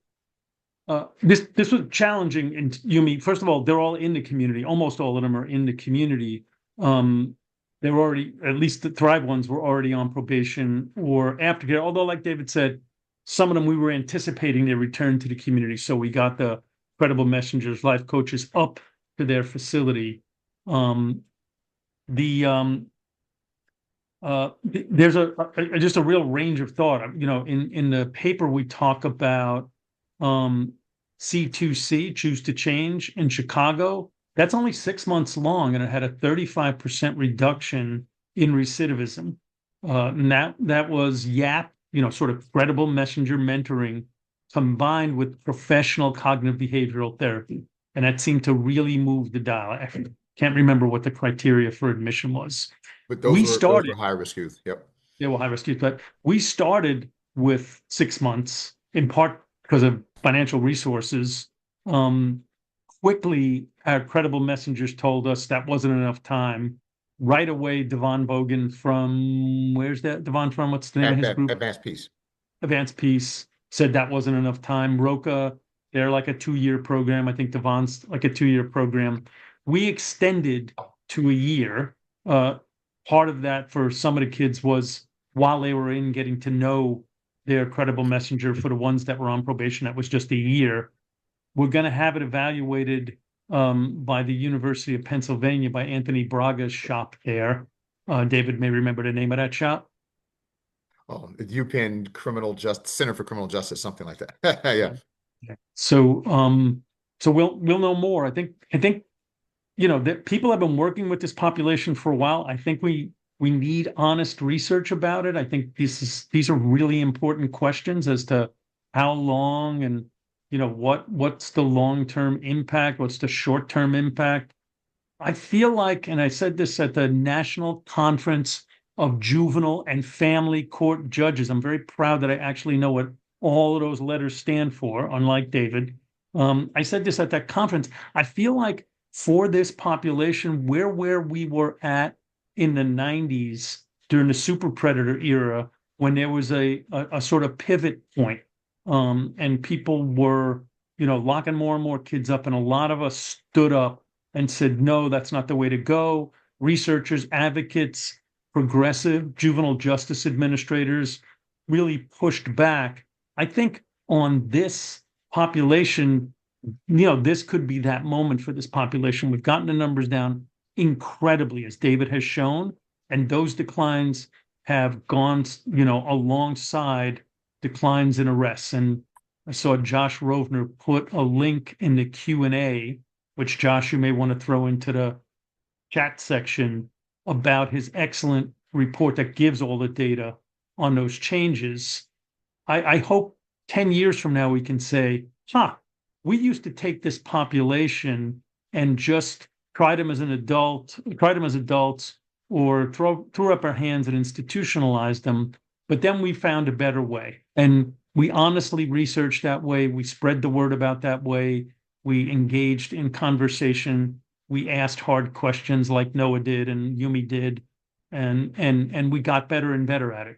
this was challenging. And Yumi, first of all, they're all in the community. Almost all of them are in the community. They were already, at least the Thrive ones were already on probation or aftercare. Although, like David said, some of them we were anticipating their return to the community. So we got the credible messengers, life coaches up to their facility. Um, the there's just a real range of thought. You know, in the paper we talk about C2C, Choose to Change in Chicago. That's only 6 months long, and it had a 35% reduction in recidivism. And that was YAP, sort of credible messenger mentoring combined with professional cognitive behavioral therapy. And that seemed to really move the dial. I can't remember what the criteria for admission was. But We those started, were high risk youth. Yep. they were high risk youth, but we started with 6 months in part because of financial resources. Um, Quickly, our credible messengers told us that wasn't enough time. Right away, Devon Bogan from, where's that Devon from? What's the name of his group? Advanced piece. Advanced Peace said that wasn't enough time. Roca, they're like a 2-year program. I think Devon's like a 2-year program. We extended to a year. Uh, Part of that for some of the kids was while they were in getting to know their credible messenger. For the ones that were on probation, that was just a year. We're going to have it evaluated by the University of Pennsylvania by Anthony Braga's shop there. David may remember the name of that shop. UPenn Center for Criminal Justice, something like that. Yeah. Yeah. So we'll know more. I think that people have been working with this population for a while. I think we need honest research about it. I think these are really important questions as to how long and what's the long-term impact, what's the short-term impact. I feel like, and I said this at the National Conference of Juvenile and Family Court Judges. I'm very proud that I actually know what all of those letters stand for, unlike David. I said this at that conference. I feel like for this population, we're where we were at in the 90s during the super predator era, when there was a sort of pivot point, and people were, locking more and more kids up, and a lot of us stood up and said, no, that's not the way to go. Researchers, advocates, progressive juvenile justice administrators really pushed back. I think on this population, this could be that moment for this population. We've gotten the numbers down incredibly, as David has shown, and those declines have gone, alongside declines in arrests. And I saw Josh Rovner put a link in the Q&A, which Josh, you may want to throw into the chat section, about his excellent report that gives all the data on those changes. I hope 10 years from now we can say, we used to take this population and just try them as adults, or throw up our hands and institutionalize them. But then we found a better way. And we honestly researched that way. We spread the word about that way. We engaged in conversation. We asked hard questions like Noah did and Yumi did. And we got better and better at it.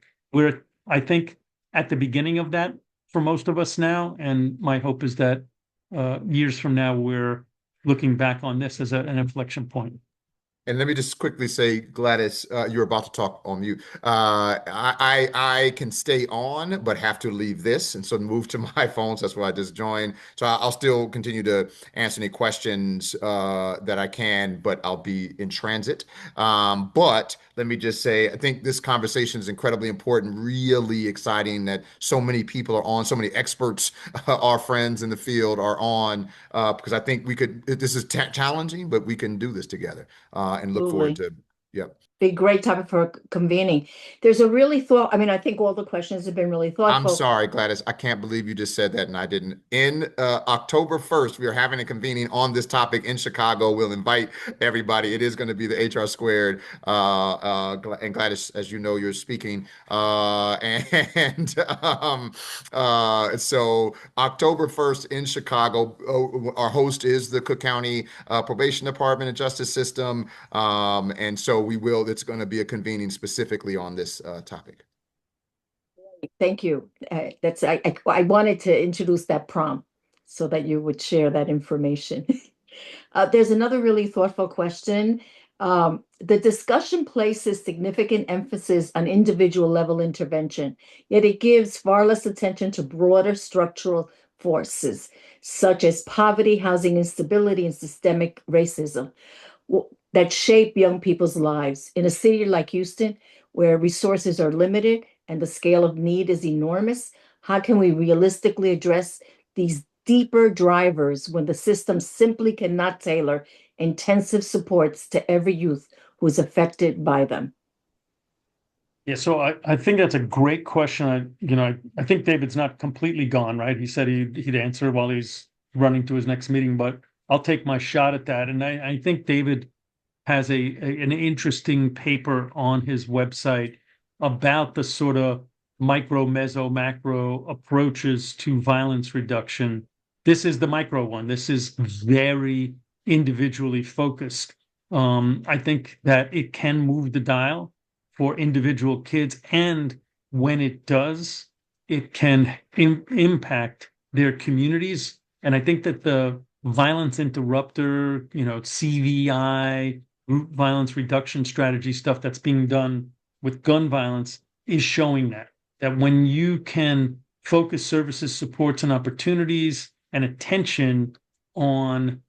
I think, at the beginning of that for most of us now. And my hope is that years from now, we're looking back on this as an inflection point. And let me just quickly say, Gladys, you're about to talk on mute. I can stay on, but have to leave this, and so move to my phone. So that's why I just joined. So I'll still continue to answer any questions that I can, but I'll be in transit. But let me just say, I think this conversation is incredibly important, really exciting that so many people are on, so many experts, our friends in the field are on, because I think we could. This is challenging, but we can do this together. And look forward Absolutely. to, yeah. Be a great topic for convening. There's a really I think all the questions have been really I'm thoughtful. sorry, Gladys. I can't believe you just said that and I didn't. In October 1st, we are having a convening on this topic in Chicago. We'll invite everybody. It is going to be the HR squared. And Gladys, as you know, you're speaking. And so October 1st in Chicago, our host is the Cook County Probation Department and Justice System. And so it's going to be a convening specifically on this topic. Thank you. I wanted to introduce that prompt so that you would share that information. There's another really thoughtful question. The discussion places significant emphasis on individual level intervention, yet it gives far less attention to broader structural forces such as poverty, housing instability, and systemic racism that shape young people's lives. In a city like Houston, where resources are limited and the scale of need is enormous, how can we realistically address these deeper drivers when the system simply cannot tailor intensive supports to every youth who is affected by them? Yeah, so I think that's a great question. I think David's not completely gone, right? He said he'd answer while he's running to his next meeting, but I'll take my shot at that. And I think David has an interesting paper on his website about the sort of micro, meso, macro approaches to violence reduction. This is the micro one. This is very individually focused. I think that it can move the dial for individual kids, and when it does, it can impact their communities. And I think that the violence interrupter, CVI, group violence reduction strategy stuff that's being done with gun violence is showing that when you can focus services, supports, and opportunities and attention on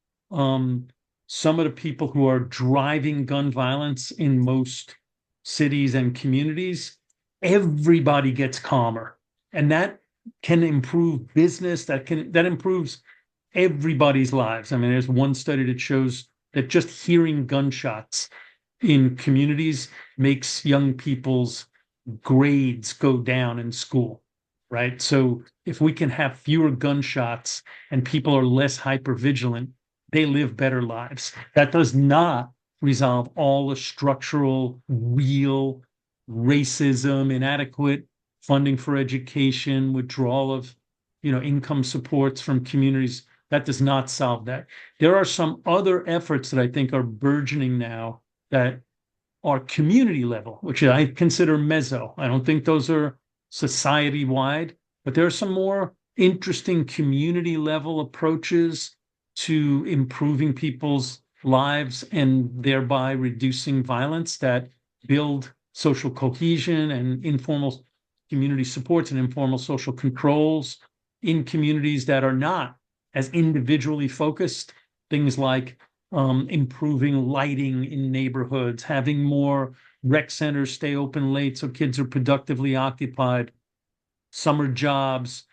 some of the people who are driving gun violence in most cities and communities, everybody gets calmer. And that can improve business, that improves everybody's lives. I mean, there's one study that shows that just hearing gunshots in communities makes young people's grades go down in school, right? So if we can have fewer gunshots and people are less hypervigilant, they live better lives. That does not resolve all the structural, real racism, inadequate funding for education, withdrawal of, income supports from communities. That does not solve that. There are some other efforts that I think are burgeoning now that are community level, which I consider meso. I don't think those are society wide, but there are some more interesting community level approaches to improving people's lives and thereby reducing violence that build social cohesion and informal community supports and informal social controls in communities that are not as individually focused. Things like improving lighting in neighborhoods, having more rec centers stay open late so kids are productively occupied, summer jobs,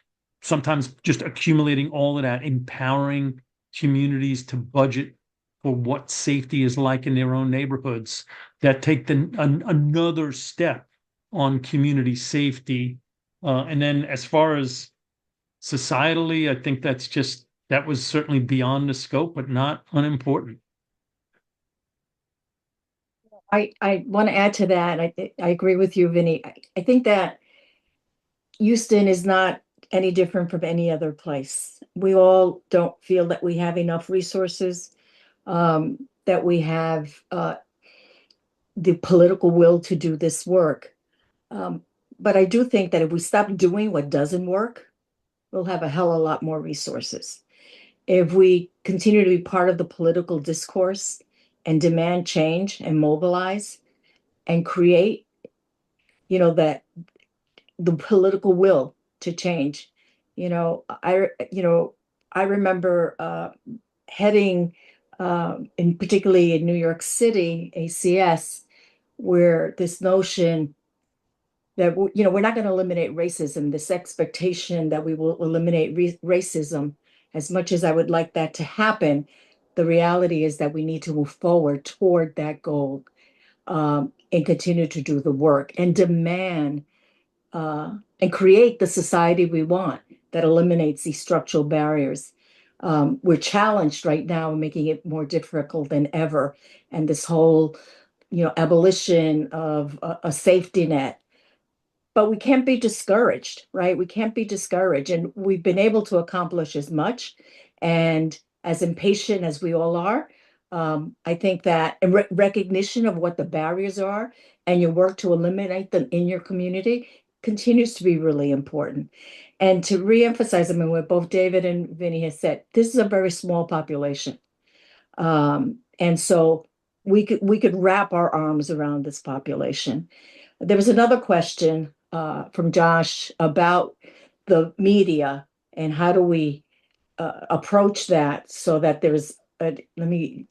sometimes just accumulating all of that, empowering communities to budget for what safety is like in their own neighborhoods, that take another step on community safety. And then as far as societally, I think that was certainly beyond the scope, but not unimportant. I want to add to that. I agree with you, Vinny. I think that Houston is not any different from any other place. We all don't feel that we have enough resources, that we have the political will to do this work. Um, but I do think that if we stop doing what doesn't work, we'll have a hell of a lot more resources. If we continue to be part of the political discourse and demand change and mobilize and create, that the political will to change. I remember heading, in particularly in New York City, ACS, where this notion that we're not going to eliminate racism, this expectation that we will eliminate racism, as much as I would like that to happen, the reality is that we need to move forward toward that goal, and continue to do the work and demand, and create the society we want that eliminates these structural barriers. We're challenged right now, making it more difficult than ever. And this whole, abolition of a safety net. But we can't be discouraged, right? We can't be discouraged. And we've been able to accomplish as much. And as impatient as we all are, I think that recognition of what the barriers are and your work to eliminate them in your community continues to be really important. And to reemphasize, I mean, what both David and Vinny has said, this is a very small population. And so we could wrap our arms around this population. There was another question from Josh about the media and how do we approach that so that let me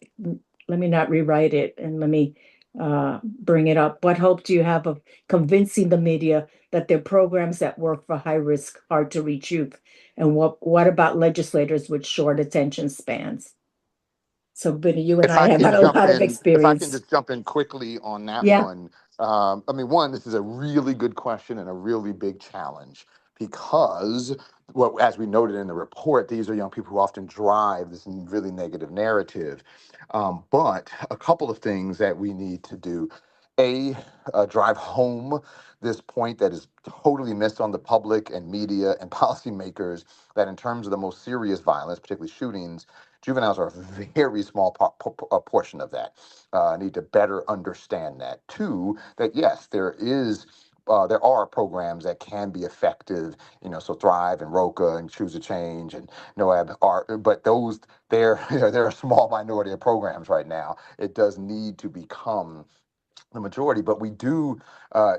not rewrite it, and let me bring it up. What hope do you have of convincing the media that there are programs that work for high risk, hard to reach youth? And what about legislators with short attention spans? So, Benny, you and If I I have can had a jump lot of in, if I can experience. just jump in quickly on that Yeah. one. I mean, one, this is a really good question and a really big challenge because, well, as we noted in the report, these are young people who often drive this really negative narrative. But a couple of things that we need to do. A, drive home this point that is totally missed on the public and media and policymakers, that in terms of the most serious violence, particularly shootings, juveniles are a very small portion of that. Need to better understand that. Two, that yes, there are programs that can be effective, so Thrive and Roca and Choose a Change and NOAB are, but they're they're a small minority of programs right now. It does need to become the majority, but we do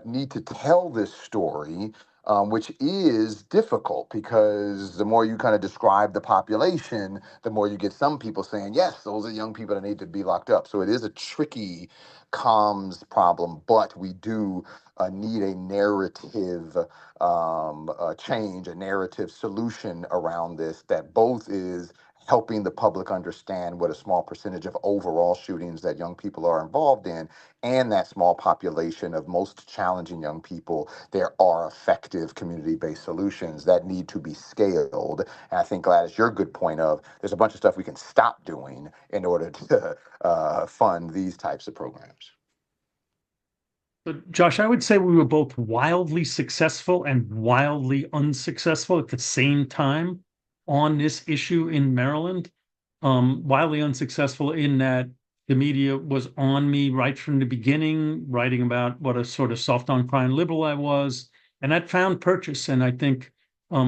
need to tell this story, which is difficult because the more you kind of describe the population, the more you get some people saying, yes, those are young people that need to be locked up. So it is a tricky comms problem, but we do need a narrative change, a narrative solution around this that both is helping the public understand what a small percentage of overall shootings that young people are involved in, and that small population of most challenging young people, there are effective community-based solutions that need to be scaled. And I think, Gladys, your good point of there's a bunch of stuff we can stop doing in order to fund these types of programs. But Josh, I would say we were both wildly successful and wildly unsuccessful at the same time on this issue in Maryland. Wildly unsuccessful in that the media was on me right from the beginning, writing about what a sort of soft on crime liberal I was. And that found purchase, and I think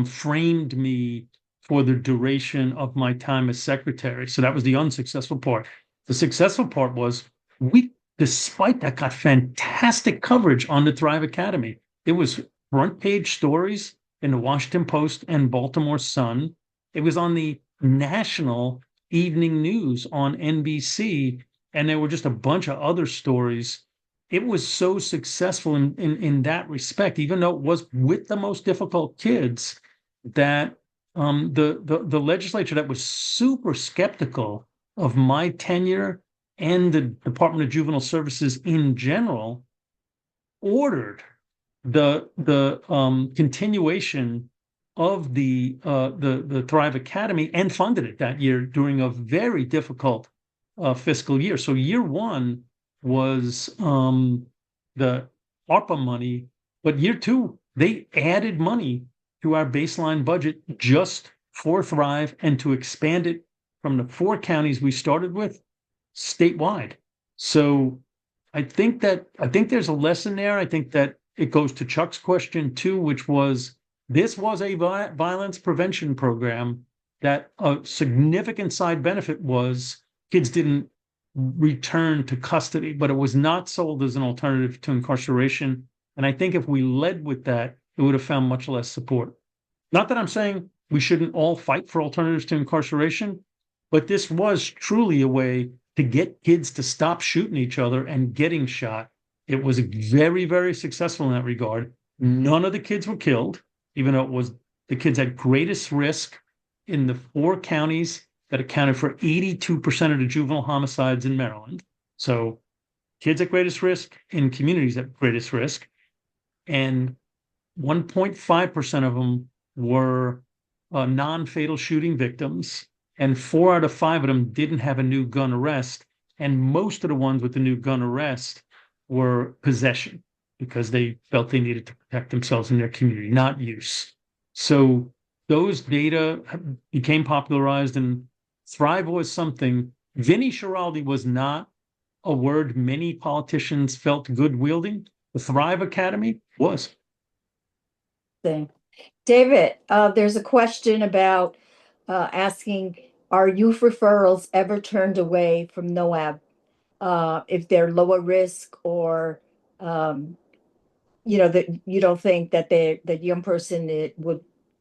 framed me for the duration of my time as secretary. So that was the unsuccessful part. The successful part was we, despite that, got fantastic coverage on the Thrive Academy. It was front page stories in the Washington Post and Baltimore Sun. It was on the national evening news on NBC, and there were just a bunch of other stories. It was so successful in that respect, even though it was with the most difficult kids, that the legislature that was super skeptical of my tenure and the Department of Juvenile Services in general ordered the continuation of the Thrive Academy and funded it that year during a very difficult fiscal year. So year one was the ARPA money, but year two they added money to our baseline budget just for Thrive and to expand it from the 4 counties we started with statewide. So I think there's a lesson there. I think that it goes to Chuck's question too, which was this was a violence prevention program that a significant side benefit was kids didn't return to custody, but it was not sold as an alternative to incarceration. And I think if we led with that, it would have found much less support. Not that I'm saying we shouldn't all fight for alternatives to incarceration, but this was truly a way to get kids to stop shooting each other and getting shot. It was very, very successful in that regard. None of the kids were killed, even though it was the kids at greatest risk in the 4 counties that accounted for 82% of the juvenile homicides in Maryland. So kids at greatest risk in communities at greatest risk. And 1.5% of them were non-fatal shooting victims, and 4 out of 5 of them didn't have a new gun arrest. And most of the ones with the new gun arrest were possession because they felt they needed to protect themselves in their community, not use. So those data became popularized, and Thrive was something. Vinnie Schiraldi was not a word many politicians felt good wielding. The Thrive Academy was. Thing. David, there's a question about asking, are youth referrals ever turned away from NOAB if they're lower risk or um, that you don't think that that young person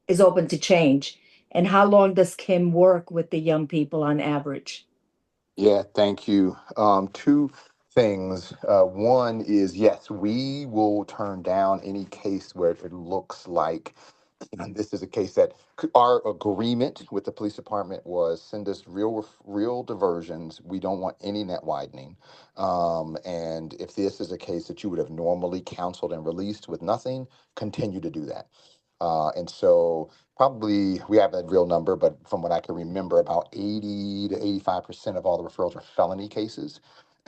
is open to change? And how long does Kim work with the young people on average? Yeah, thank you. Two things. One is yes, we will turn down any case where it looks like, and this is a case that our agreement with the police department was send us real diversions. We don't want any net widening. And if this is a case that you would have normally counseled and released with nothing, continue to do that. And so probably we have a real number, but from what I can remember, about 80 to 85% of all the referrals are felony cases.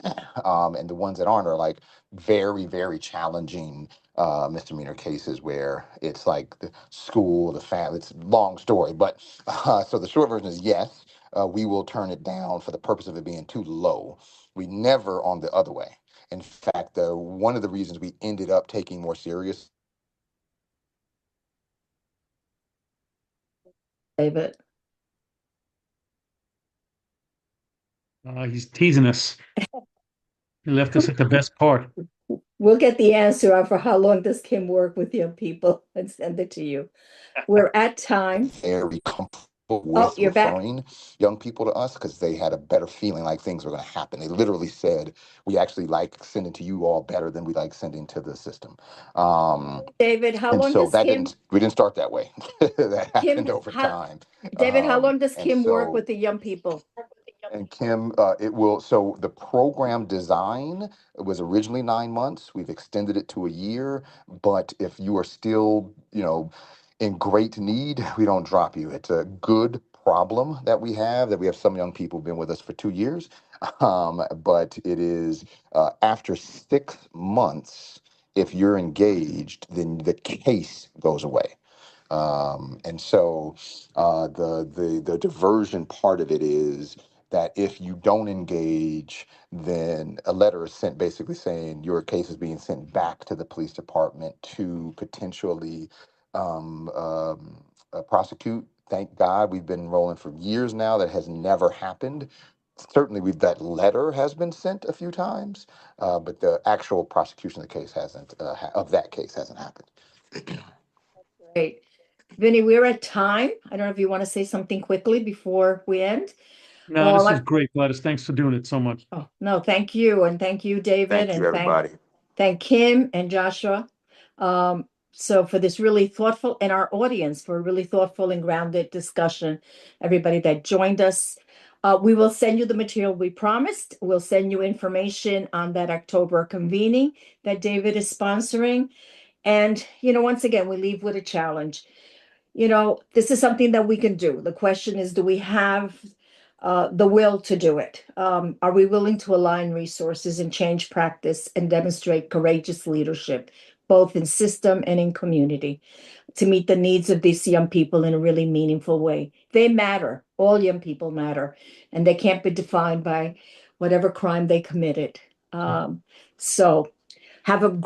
And the ones that aren't are like very, very challenging misdemeanor cases where it's like the school, the family. It's a long story, but so the short version is yes, we will turn it down for the purpose of it being too low. We never on the other way. In fact, one of the reasons we ended up taking more serious. David. He's teasing us. He left us at the best part. We'll get the answer for how long does Kim work with young people and send it to you. We're at time. Very comfortable Oh, with you're back. referring young people to us because they had a better feeling like things were going to happen. They literally said, we actually like sending to you all better than we like sending to the system. David, how And long so does that Kim, we didn't start that way. That Kim, happened over how, time. David, how long does And Kim work so with the young people? and Kim, it will. So the program design was originally 9 months. We've extended it to a year. But if you are still, in great need, we don't drop you. It's a good problem that we have. That we have some young people who've been with us for 2 years. But it is after 6 months. If you're engaged, then the case goes away. And so the diversion part of it is that if you don't engage, then a letter is sent basically saying your case is being sent back to the police department to potentially prosecute. Thank God we've been rolling for years now. That has never happened. Certainly, that letter has been sent a few times, but the actual prosecution of the case hasn't of that case hasn't happened. Great. Vinny, we're at time. I don't know if you want to say something quickly before we end. No, Or this is let, great, Gladys. Thanks for doing it so much. oh, no, thank you. And thank you, David. Thank you, And everybody. thank Kim and Joshua. So for this really thoughtful, and our audience for a really thoughtful and grounded discussion, everybody that joined us. We will send you the material we promised. We'll send you information on that October convening that David is sponsoring. And, once again, we leave with a challenge. This is something that we can do. The question is, do we have the will to do it? Are we willing to align resources and change practice and demonstrate courageous leadership, both in system and in community, to meet the needs of these young people in a really meaningful way? They matter. All young people matter, and they can't be defined by whatever crime they committed. So have a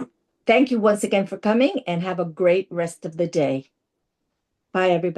thank you once again for coming, and have a great rest of the day. Bye, everybody.